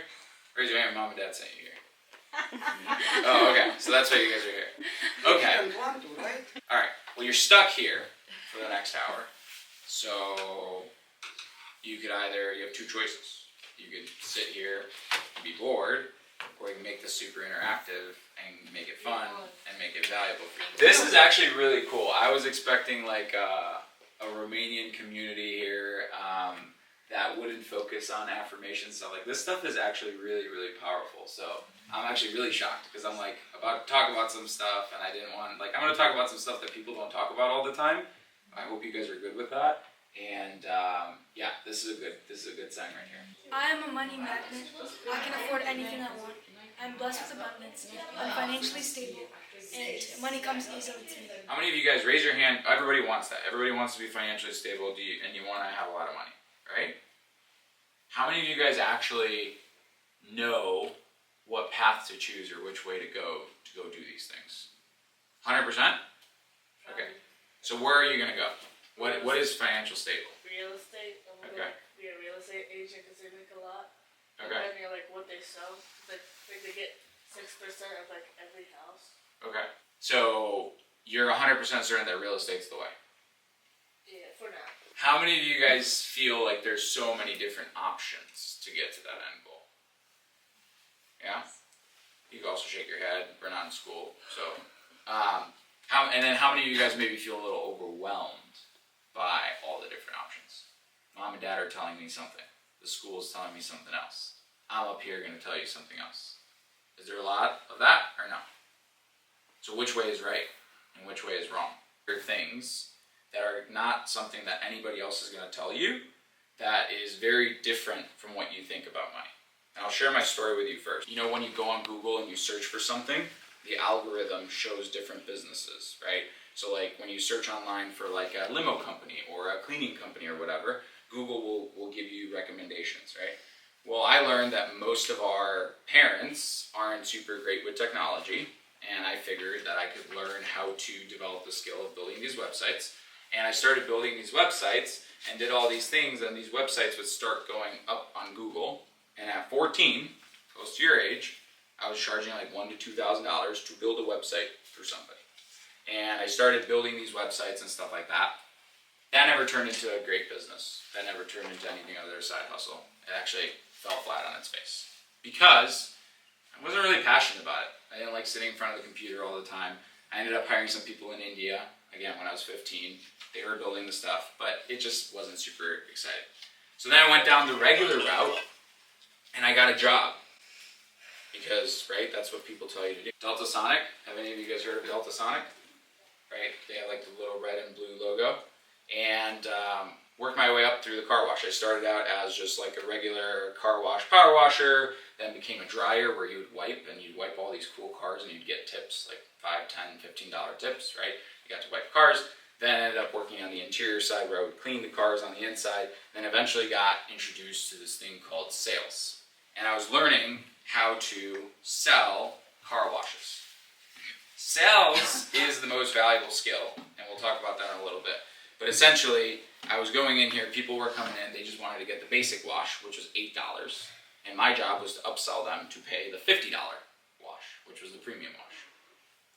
Raise your hand, Mom and Dad sent you here. Oh, okay. So that's why you guys are here. Okay. Alright. Well, you're stuck here for the next hour. So you have two choices. You could sit here and be bored, or you can make this super interactive and make it fun and make it valuable for you. This is actually really cool. I was expecting like a Romanian community here that wouldn't focus on affirmation stuff. Like this stuff is actually really, really powerful. So I'm actually really shocked because I'm like about to talk about some stuff and I didn't want, like I'm going to talk about some stuff that people don't talk about all the time. I hope you guys are good with that. And yeah, this is a good sign right here. I am a money magnet. I can afford anything I want. I'm blessed with abundance. I'm financially stable, and money comes easily to me. How many of you guys raise your hand? Everybody wants that. Everybody wants to be financially stable, and you want to have a lot of money, right? How many of you guys actually know what path to choose or which way to go do these things? 100%? Okay. So where are you going to go? What is financial stable? Real estate. Okay. Be a real estate agent because they make a lot. Okay. Depending on like what they sell, like they get 6% of like every house. Okay. So you're 100% certain that real estate's the way? Yeah, for now. How many of you guys feel like there's so many different options to get to that end goal? Yeah? You can also shake your head. We're not in school. So, how many of you guys maybe feel a little overwhelmed by all the different options? Mom and Dad are telling me something. The school is telling me something else. I'm up here going to tell you something else. Is there a lot of that or no? So which way is right and which way is wrong? There are things that are not something that anybody else is going to tell you that is very different from what you think about money. And I'll share my story with you first. You know, when you go on Google and you search for something, the algorithm shows different businesses, right? So like when you search online for like a limo company or a cleaning company or whatever, Google will give you recommendations, right? Well, I learned that most of our parents aren't super great with technology, and I figured that I could learn how to develop the skill of building these websites. And I started building these websites and did all these things, and these websites would start going up on Google. And at 14, close to your age, I was charging like $1,000 to $2,000 to build a website for somebody. And I started building these websites and stuff like that. That never turned into a great business. That never turned into anything other than a side hustle. It actually fell flat on its face. Because I wasn't really passionate about it. I didn't like sitting in front of the computer all the time. I ended up hiring some people in India, again, when I was 15. They were building the stuff, but it just wasn't super exciting. So then I went down the regular route, and I got a job. Because, right, that's what people tell you to do. Delta Sonic, have any of you guys heard of Delta Sonic? Right, they have like the little red and blue logo. And worked my way up through the car wash. I started out as just like a regular car wash power washer, then became a dryer where you would wipe, and you'd wipe all these cool cars and you'd get tips, like $5, $10, $15 tips, right? You got to wipe cars. Then ended up working on the interior side where I would clean the cars on the inside, then eventually got introduced to this thing called sales. And I was learning how to sell car washes. Sales is the most valuable skill, and we'll talk about that in a little bit. But essentially, I was going in here, people were coming in, they just wanted to get the basic wash, which was $8. And my job was to upsell them to pay the $50 wash, which was the premium wash.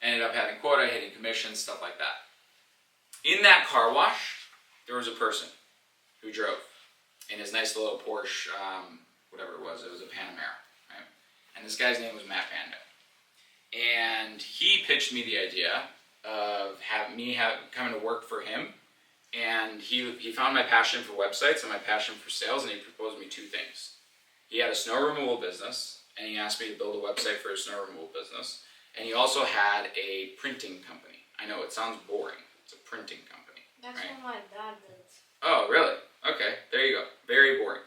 Ended up having quota, hitting commissions, stuff like that. In that car wash, there was a person who drove in his nice little Porsche, whatever it was a Panamera, right? And this guy's name was Matt Panda. And he pitched me the idea of coming to work for him. And he found my passion for websites and my passion for sales, and he proposed me two things. He had a snow removal business, and he asked me to build a website for his snow removal business. And he also had a printing company. I know, it sounds boring. It's a printing company. That's right? what my dad did. Oh, really? Okay, there you go. Very boring.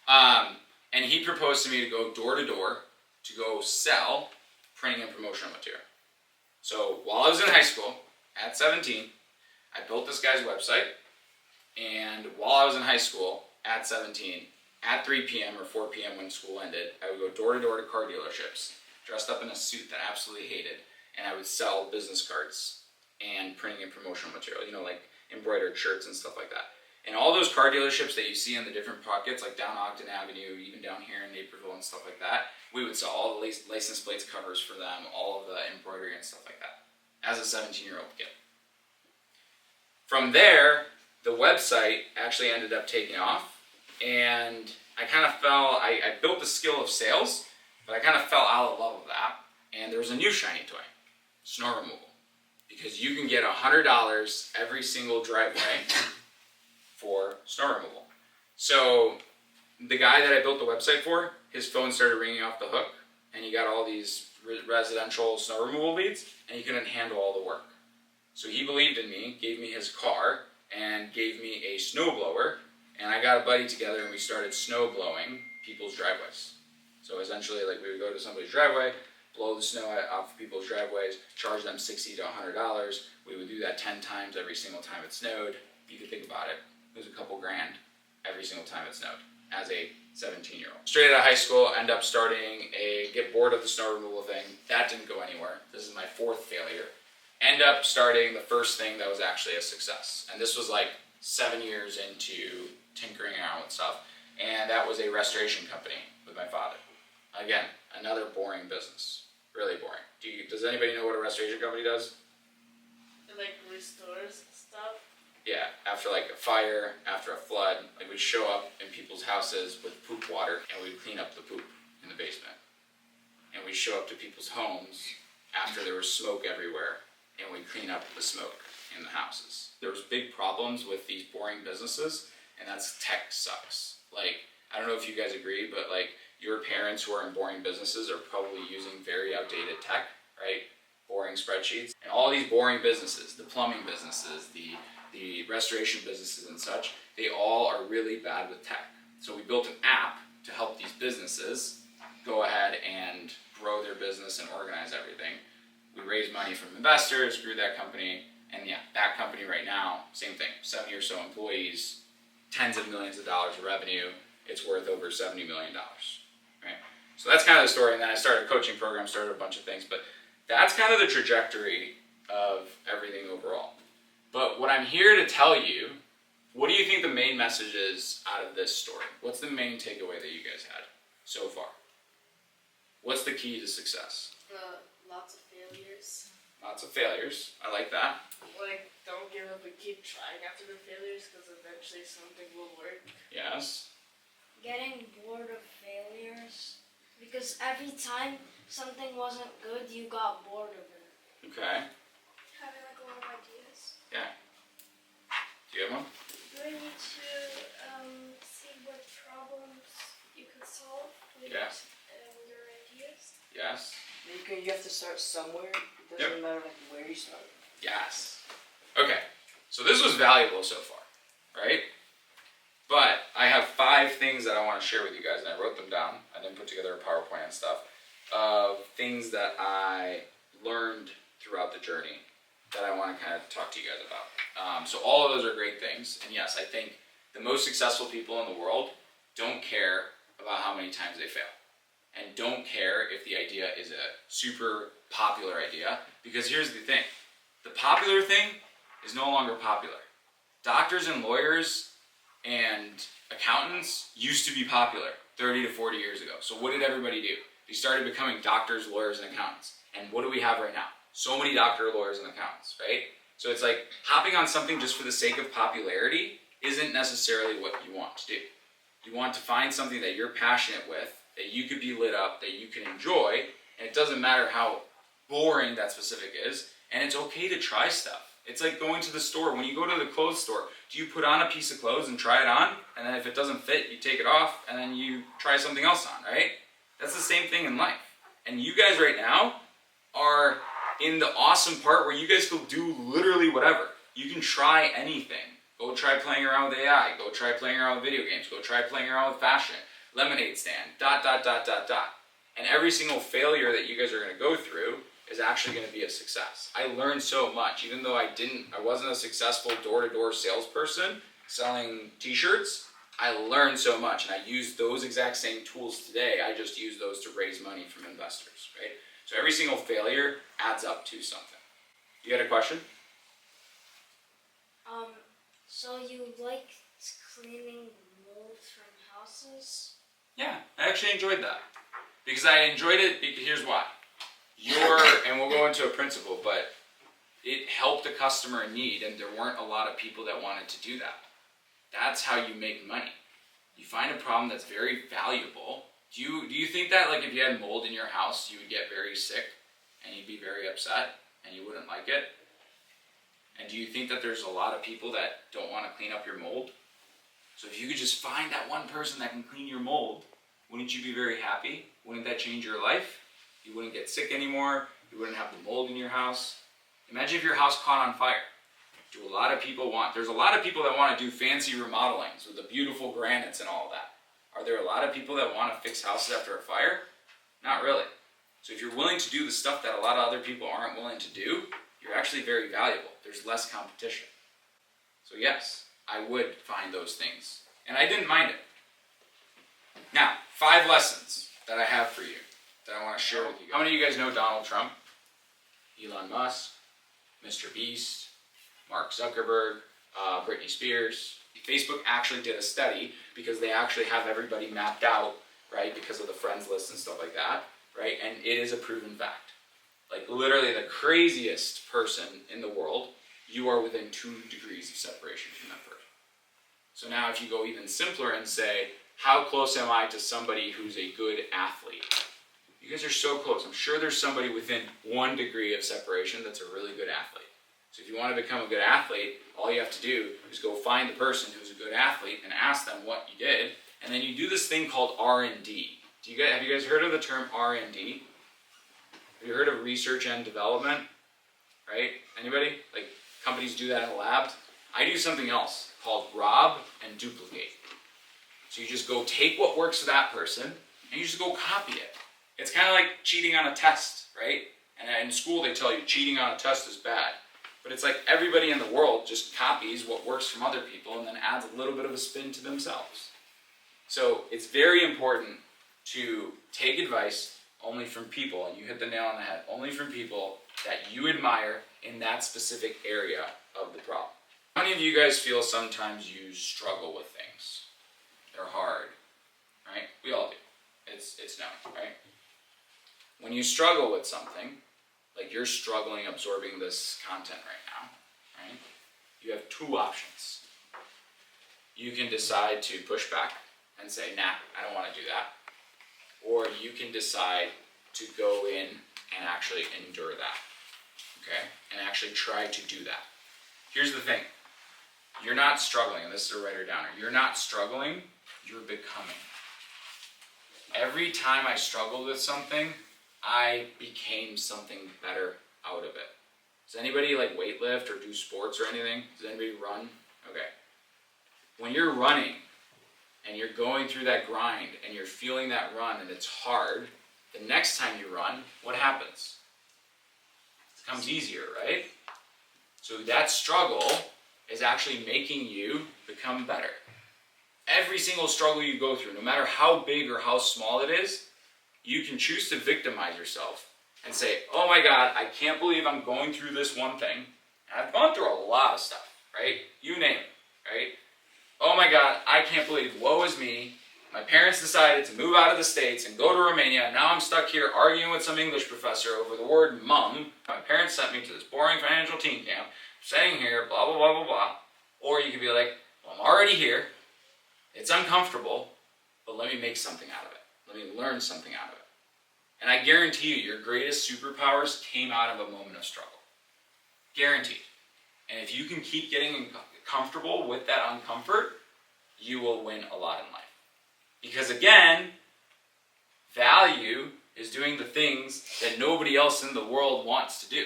And he proposed to me to go door to door to go sell printing and promotional material. So while I was in high school, at 17, I built this guy's website, and while I was in high school, at 17, at 3 p.m. or 4 p.m. when school ended, I would go door to door to car dealerships, dressed up in a suit that I absolutely hated, and I would sell business cards and printing and promotional material, you know, like embroidered shirts and stuff like that. And all those car dealerships that you see in the different pockets, like down Ogden Avenue, even down here in Naperville and stuff like that, we would sell all the license plates covers for them, all of the embroidery and stuff like that, as a 17-year-old kid. From there, the website actually ended up taking off, and I kind of I built the skill of sales, but I kind of fell out of love of that, and there was a new shiny toy, snow removal, because you can get $100 every single driveway for snow removal. So the guy that I built the website for, his phone started ringing off the hook, and he got all these residential snow removal leads, and he couldn't handle all the work. So he believed in me, gave me his car, and gave me a snow blower, and I got a buddy together and we started snow blowing people's driveways. So essentially, like, we would go to somebody's driveway, blow the snow off people's driveways, charge them $60 to $100. We would do that 10 times every single time it snowed. You could think about it. It was a couple grand every single time it snowed as a 17-year-old. Straight out of high school, end up get bored of the snow removal thing. That didn't go anywhere. This is my fourth failure. End up starting the first thing that was actually a success. And this was like 7 years into tinkering around with stuff. And that was a restoration company with my father. Again, another boring business. Really boring. Does anybody know what a restoration company does? It like restores stuff. Yeah, after like a fire, after a flood, like we'd show up in people's houses with poop water and we'd clean up the poop in the basement. And we'd show up to people's homes after there was smoke everywhere and we'd clean up the smoke in the houses. There was big problems with these boring businesses, and that's tech sucks. Like, I don't know if you guys agree, but like your parents who are in boring businesses are probably using very outdated tech, right? Boring spreadsheets. And all these boring businesses, the plumbing businesses, the restoration businesses and such, they all are really bad with tech. So we built an app to help these businesses go ahead and grow their business and organize everything. We raised money from investors, grew that company, and yeah, that company right now, same thing, 70 or so employees, tens of millions of dollars of revenue, it's worth over $70 million, right? So that's kind of the story, and then I started a coaching program, started a bunch of things, but that's kind of the trajectory of everything overall. But what I'm here to tell you, what do you think the main message is out of this story? What's the main takeaway that you guys had so far? What's the key to success? Lots of failures. Lots of failures. I like that. Like, don't give up and keep trying after the failures, because eventually something will work. Yes. Getting bored of failures. Because every time something wasn't good, you got bored of it. Okay. Having like a lot of ideas. Yeah. Do you have one? Do I need to see what problems you could solve with, Yeah. with your ideas? Yes. You have to start somewhere. It doesn't matter like where you start. Yes. Okay. So this was valuable so far, right? But I have 5 things that I want to share with you guys, and I wrote them down. I didn't put together a PowerPoint and stuff of things that I learned throughout the journey that I want to kind of talk to you guys about. So all of those are great things, and yes, I think the most successful people in the world don't care about how many times they fail, and don't care if the idea is a super popular idea, because here's the thing. The popular thing is no longer popular. Doctors and lawyers and accountants used to be popular 30 to 40 years ago. So what did everybody do? They started becoming doctors, lawyers, and accountants. And what do we have right now? So many doctors, lawyers, and accountants, right? So it's like hopping on something just for the sake of popularity isn't necessarily what you want to do. You want to find something that you're passionate with, that you could be lit up, that you can enjoy, and it doesn't matter how boring that specific is, and it's okay to try stuff. It's like going to the store. When you go to the clothes store, do you put on a piece of clothes and try it on? And then if it doesn't fit, you take it off, and then you try something else on, right? That's the same thing in life. And you guys right now are in the awesome part where you guys can do literally whatever. You can try anything. Go try playing around with AI. Go try playing around with video games. Go try playing around with fashion. Lemonade stand, ... And every single failure that you guys are going to go through is actually going to be a success. I learned so much, even though I wasn't a successful door-to-door salesperson selling t-shirts. I learned so much, and I used those exact same tools today. I just use those to raise money from investors, right? So every single failure adds up to something. You had a question? So you like cleaning mold from houses? Yeah, I actually enjoyed that. Because I enjoyed it, here's why. And we'll go into a principle, but it helped a customer in need, and there weren't a lot of people that wanted to do that. That's how you make money. You find a problem that's very valuable. Do you think that like if you had mold in your house, you would get very sick, and you'd be very upset, and you wouldn't like it? And do you think that there's a lot of people that don't want to clean up your mold? So if you could just find that one person that can clean your mold, wouldn't you be very happy? Wouldn't that change your life? You wouldn't get sick anymore. You wouldn't have the mold in your house. Imagine if your house caught on fire. There's a lot of people that want to do fancy remodelings with the beautiful granites and all of that. Are there a lot of people that want to fix houses after a fire? Not really. So if you're willing to do the stuff that a lot of other people aren't willing to do, you're actually very valuable. There's less competition. So yes, I would find those things. And I didn't mind it. Now, 5 lessons that I have for you that I want to share with you. How many of you guys know Donald Trump? Elon Musk, Mr. Beast, Mark Zuckerberg, Britney Spears. Facebook actually did a study because they actually have everybody mapped out, right, because of the friends list and stuff like that, right? And it is a proven fact. Like literally the craziest person in the world, you are within 2 degrees of separation from that person. So now if you go even simpler and say, how close am I to somebody who's a good athlete? You guys are so close. I'm sure there's somebody within 1 degree of separation that's a really good athlete. So if you want to become a good athlete, all you have to do is go find the person who's a good athlete and ask them what you did, and then you do this thing called R&D. Have you guys heard of the term R&D? Have you heard of research and development? Right? Anybody? Like companies do that in labs? I do something else called rob and duplicate. So you just go take what works for that person and you just go copy it. It's kind of like cheating on a test, right? And in school they tell you cheating on a test is bad. But it's like everybody in the world just copies what works from other people and then adds a little bit of a spin to themselves. So it's very important to take advice only from people, and you hit the nail on the head, only from people that you admire in that specific area of the problem. How many of you guys feel sometimes you struggle with things? They're hard, right? We all do. It's known, right? when you struggle with something, like you're struggling absorbing this content right now, right? You have two options. You can decide to push back and say, nah, I don't want to do that. Or you can decide to go in and actually endure that, okay? And actually try to do that. Here's the thing. You're not struggling, and this is a writer-downer. You're not struggling, you're becoming. Every time I struggled with something, I became something better out of it. Does anybody like weightlift or do sports or anything? Does anybody run? Okay. When you're running and you're going through that grind and you're feeling that run and it's hard, the next time you run, what happens? It becomes easier, right? So that struggle is actually making you become better. Every single struggle you go through, no matter how big or how small it is, you can choose to victimize yourself and say, oh my God, I can't believe I'm going through this one thing. And I've gone through a lot of stuff, right? You name it, right? Oh my God, I can't believe, woe is me. My parents decided to move out of the States and go to Romania, and now I'm stuck here arguing with some English professor over the word mum. My parents sent me to this boring financial teen camp, sitting here, blah, blah, blah, blah, blah. Or you could be like, well, I'm already here. It's uncomfortable, but let me make something out of it. Let me learn something out of it. And I guarantee you, your greatest superpowers came out of a moment of struggle. Guaranteed. And if you can keep getting comfortable with that uncomfort, you will win a lot in life. Because again, value is doing the things that nobody else in the world wants to do.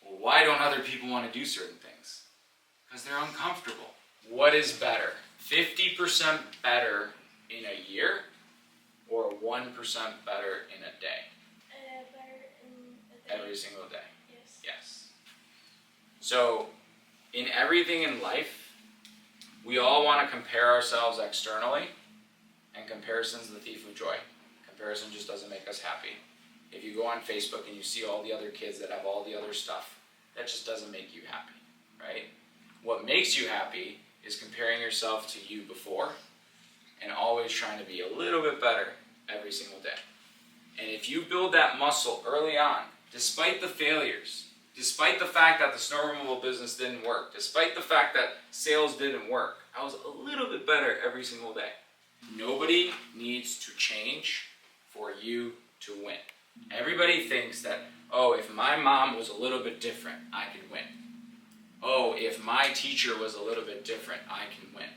Well, why don't other people want to do certain things? Because they're uncomfortable. What is better? 50% better in a year or 1% better in a day? Better in a day. Every single day. Yes. Yes. So, in everything in life, we all want to compare ourselves externally, and comparison is the thief of joy. Comparison just doesn't make us happy. If you go on Facebook and you see all the other kids that have all the other stuff, that just doesn't make you happy, right? What makes you happy is comparing yourself to you before and always trying to be a little bit better every single day. And if you build that muscle early on, despite the failures, despite the fact that the snow removal business didn't work, despite the fact that sales didn't work, I was a little bit better every single day. Nobody needs to change for you to win. Everybody thinks that, oh, if my mom was a little bit different, I could win. Oh, if my teacher was a little bit different, I can win.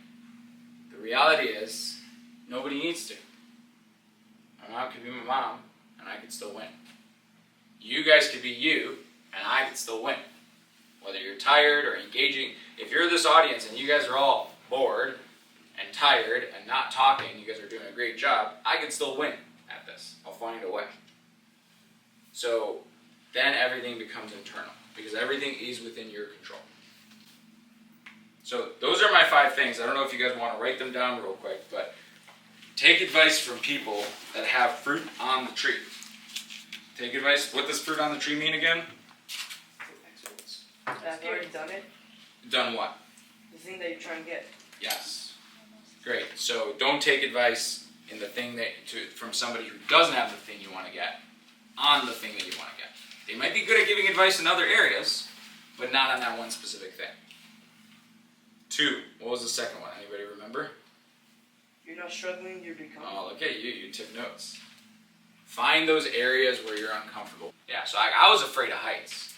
The reality is, nobody needs to. My mom could be my mom, and I could still win. You guys could be you, and I could still win. Whether you're tired or engaging, if you're this audience and you guys are all bored and tired and not talking, you guys are doing a great job, I can still win at this. I'll find a way. So then everything becomes internal, because everything is within your control. So those are my 5 things. I don't know if you guys want to write them down real quick, but take advice from people that have fruit on the tree. Take advice. What does fruit on the tree mean again? I've already done it. Done what? The thing that you're trying to get. Yes. Great. So don't take advice in the thing from somebody who doesn't have the thing you want to get on the thing that you want to get. They might be good at giving advice in other areas, but not on that one specific thing. 2. What was the second one? Anybody remember? You're not struggling, you're becoming. Oh, look at you. You took notes. Find those areas where you're uncomfortable. Yeah, so I was afraid of heights.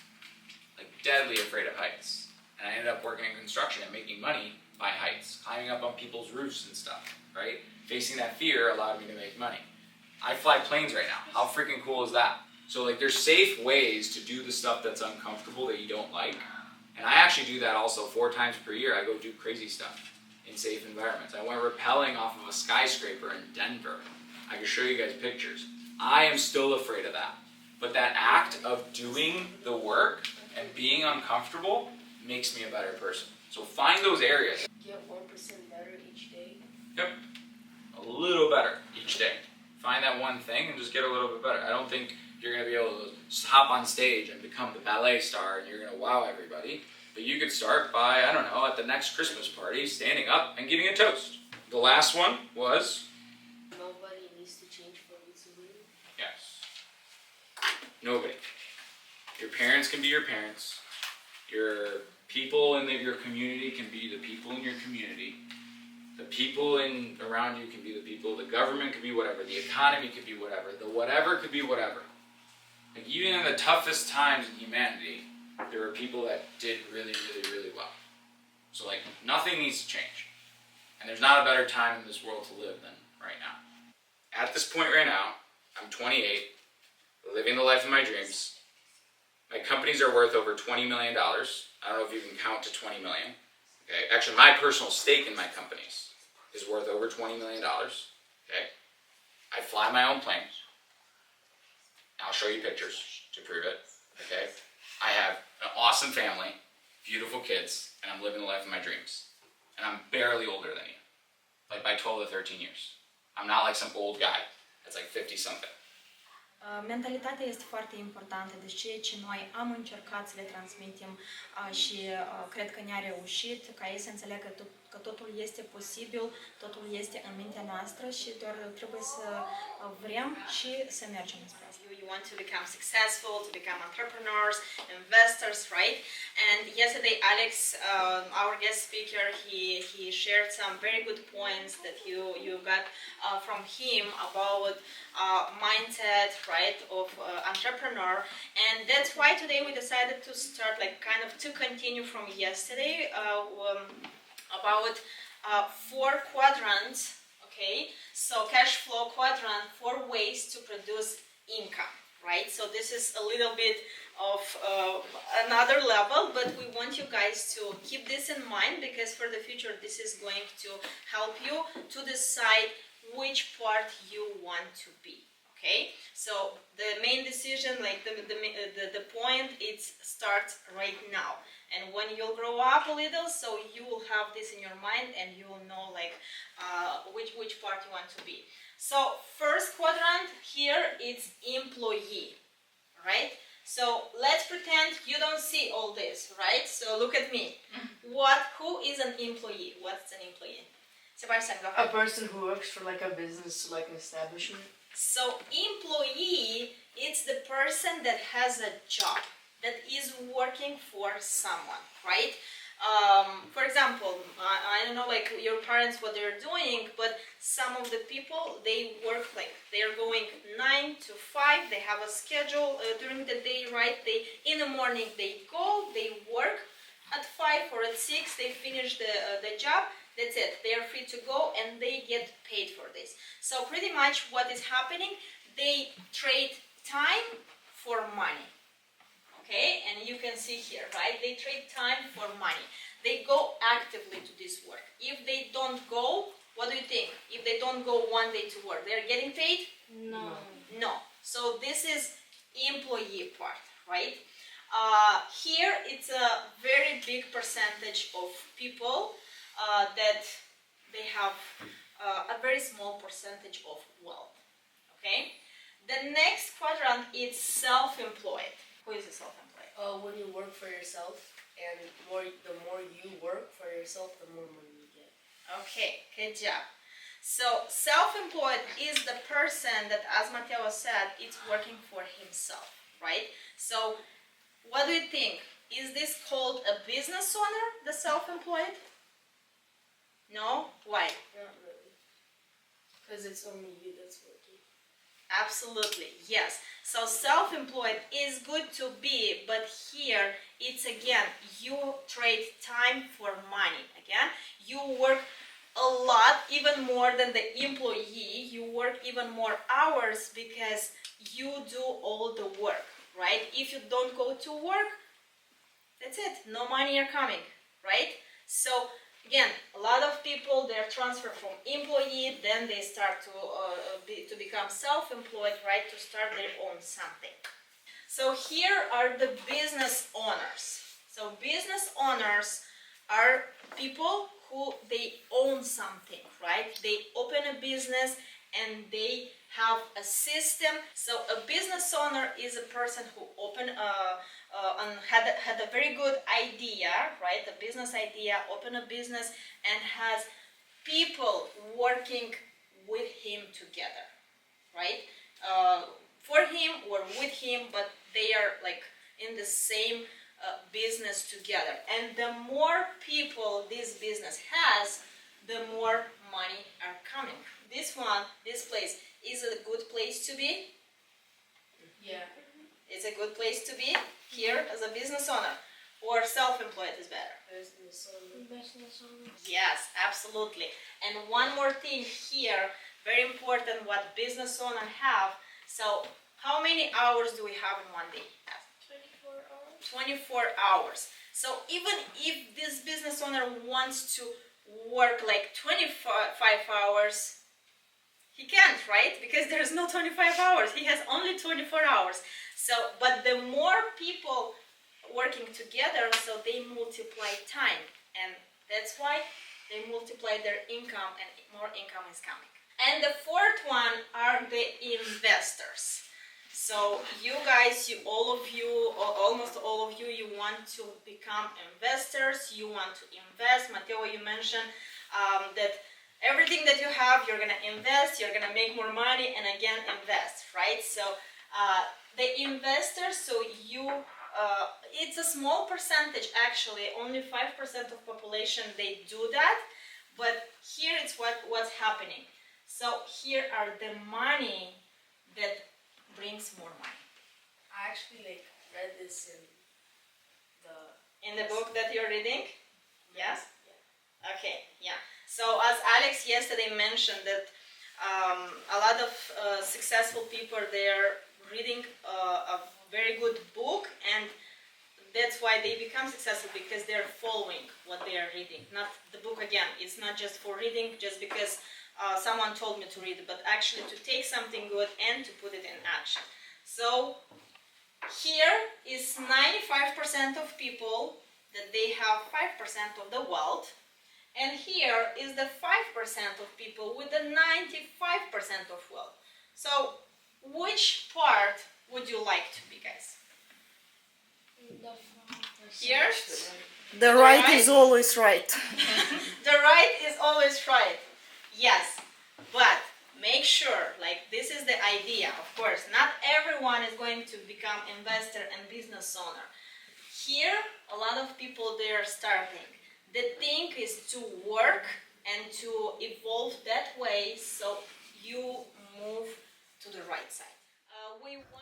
Like, deadly afraid of heights. And I ended up working in construction and making money by heights. Climbing up on people's roofs and stuff, right? Facing that fear allowed me to make money. I fly planes right now. How freaking cool is that? So, like, there's safe ways to do the stuff that's uncomfortable that you don't like. And I actually do that also 4 times per year. I go do crazy stuff in safe environments. I went rappelling off of a skyscraper in Denver. I can show you guys pictures. I am still afraid of that. But that act of doing the work and being uncomfortable makes me a better person. So find those areas. Get 1% better each day. Yep. A little better each day. Find that one thing and just get a little bit better. I don't think you're going to be able to hop on stage and become the ballet star and you're going to wow everybody. But you could start by, I don't know, at the next Christmas party, standing up and giving a toast. The last one was? Nobody needs to change for you to win. Yes. Nobody. Your parents can be your parents. Your people in your community can be the people in your community. The people around you can be the people. The government could be whatever. The economy could be whatever. The whatever could be whatever. Like even in the toughest times in humanity, there were people that did really, really, really well. So like nothing needs to change. And there's not a better time in this world to live than right now. At this point right now, I'm 28, living the life of my dreams. My companies are worth over $20 million. I don't know if you can count to 20 million. Okay, actually my personal stake in my companies is worth over $20 million. Okay, I fly my own planes. I'll show you pictures to prove it. Okay, I have an awesome family, beautiful kids, and I'm living the life of my dreams. And I'm barely older than you, like by 12 or 13 years. I'm not like some old guy that's like 50 something. Mentalitatea este foarte importantă, deci ceea ce noi am încercat să le transmitem și cred că ne-a reușit, ca ei să înțeleagă că totul este posibil, totul este în mintea noastră și doar trebuie să vrem și să mergem spre asta. You want to become successful, to become entrepreneurs, investors, right? And yesterday Alex, our guest speaker, he shared some very good points that you got from him about mindset, right, of entrepreneur. And that's why today we decided to start like kind of to continue from yesterday about 4 quadrants, okay? So cash flow quadrant, 4 ways to produce income, right? So this is a little bit of another level, but we want you guys to keep this in mind because for the future this is going to help you to decide which part you want to be. Okay, so the main decision, like the point, it starts right now. And when you'll grow up a little, so you will have this in your mind and you will know like which part you want to be. So first quadrant here, it's employee, right? So let's pretend you don't see all this, right? So look at me. Who is an employee? What's an employee? Sebastian, go ahead. A person who works for like a business, like an establishment. So employee, it's the person that has a job, that is working for someone, right? For example, I don't know like your parents what they're doing, but some of the people, they work like they're going 9 to 5, they have a schedule during the day, right? In the morning they go, they work, at 5 or at 6 they finish the job. That's it. They are free to go and they get paid for this. So pretty much what is happening, they trade time for money. Okay, and you can see here, right? They trade time for money. They go actively to this work. If they don't go, what do you think? If they don't go one day to work, they're getting paid? No. No. So this is employee part, right? Here it's a very big percentage of people that they have a very small percentage of wealth. Okay. The next quadrant is self-employed. Who is a self-employed? When you work for yourself, and the more you work for yourself, the more money you get. Okay, good job. So self-employed is the person that, as Matteo said, it's working for himself, right? So what do you think? Is this called a business owner, the self-employed? No? Why? Not really. Because it's only you that's working. Absolutely, yes. So self-employed is good to be, but here it's again, you trade time for money. Again, you work a lot, even more than the employee. You work even more hours because you do all the work, right? If you don't go to work, that's it. No money are coming, right? So again, a lot of people, they're transferred from employee, then they start to become self-employed, right, to start their own something. So here are the business owners. So business owners are people who they own something, right? They open a business and they have a system. So a business owner is a person who had a very good idea, right? A business idea, open a business and has people working with him together, right? For him or with him, but they are like in the same business together. And the more people this business has, the more money are coming. This place, is it a good place to be? Yeah. It's a good place to be here as a business owner, or self-employed is better? Yes, absolutely. And one more thing here, very important, what business owner have. So how many hours do we have in one day? 24 hours. So even if this business owner wants to work like 25 hours, he can't, right? Because there's no 25 hours. He has only 24 hours. So, but the more people working together, so they multiply time. And that's why they multiply their income and more income is coming. And the fourth one are the investors. So you guys, almost all of you, you want to become investors, you want to invest. Matteo, you mentioned that everything that you have, you're gonna invest, you're gonna make more money, and again, invest, right? So the investors, so it's a small percentage actually, only 5% of population, they do that, but here it's what's happening. So here are the money that brings more money. I actually read this in the book that you're reading? Yes? Yeah. Okay, yeah. So as Alex yesterday mentioned that a lot of successful people, they're reading a very good book, and that's why they become successful, because they're following what they are reading. Not the book, again, it's not just for reading just because someone told me to read it, but actually to take something good and to put it in action. So here is 95% of people that they have 5% of the wealth, and here is the 5% of people with the 95% of wealth. So which part would you like to be, guys? Here? The right is always right. The right is always right. Yes, but make sure, like, this is the idea, of course. Not everyone is going to become investor and business owner. Here, a lot of people, they are starting. The thing is to work and to evolve that way so you move to the right side.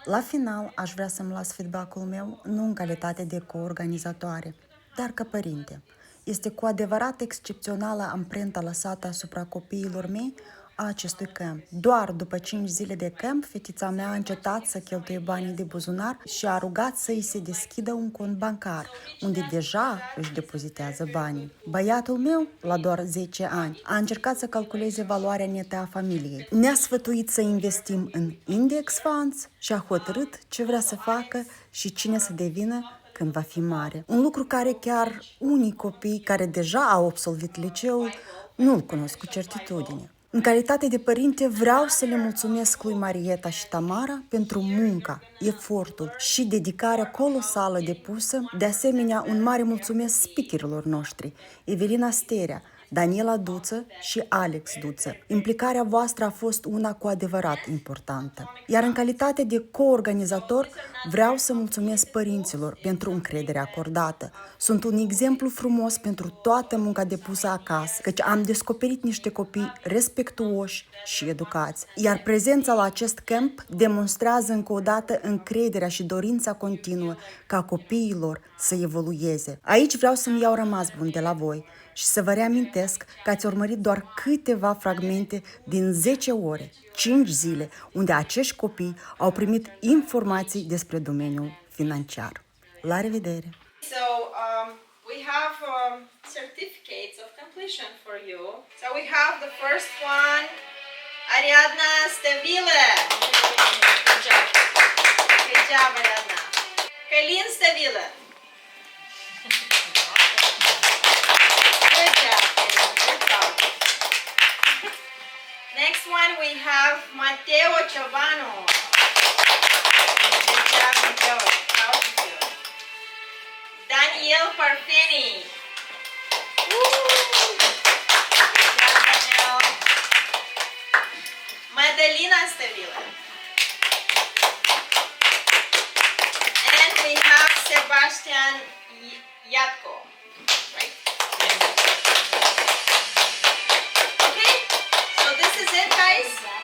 La final, aș vrea să-mi las feedback-ul meu nu în calitate de coorganizatoare, dar ca părinte. Este cu adevărat excepțională amprenta lăsată asupra copiilor mei a acestui camp. Doar după 5 zile de camp, fetița mea a încetat să cheltuie banii de buzunar și a rugat să îi se deschidă un cont bancar, unde deja își depozitează banii. Băiatul meu, la doar 10 ani, a încercat să calculeze valoarea netă a familiei. Ne-a sfătuit să investim în index funds și a hotărât ce vrea să facă și cine să devină când va fi mare. Un lucru care chiar unii copii care deja au absolvit liceul nu-l cunosc cu certitudine. În calitate de părinte vreau să le mulțumesc lui Marieta și Tamara pentru munca, efortul și dedicarea colosală depusă. De asemenea, un mare mulțumesc speakerilor noștri, Evelina Sterea, Daniela Duță și Alex Duță. Implicarea voastră a fost una cu adevărat importantă. Iar în calitate de coorganizator, vreau să mulțumesc părinților pentru încrederea acordată. Sunt un exemplu frumos pentru toată munca depusă acasă, căci am descoperit niște copii respectuoși și educați. Iar prezența la acest camp demonstrează încă o dată încrederea și dorința continuă ca copiilor să evolueze. Aici vreau să-mi iau rămas bun de la voi și să vă reamintesc că ați urmărit doar câteva fragmente din 10 ore, 5 zile, unde acești copii au primit informații despre domeniul financiar. La revedere! So we have certificates of completion for you. So we have the first one, Ariadna Stevile. Good job. Good job, Ariadna. Călin Stevile. Good job, Călin. Good job. Next one we have Matteo Ciobanu. Good job, Matteo. Proud of you. Daniel Parfeni. Madalina Stevile. Sebastian Yatko, right?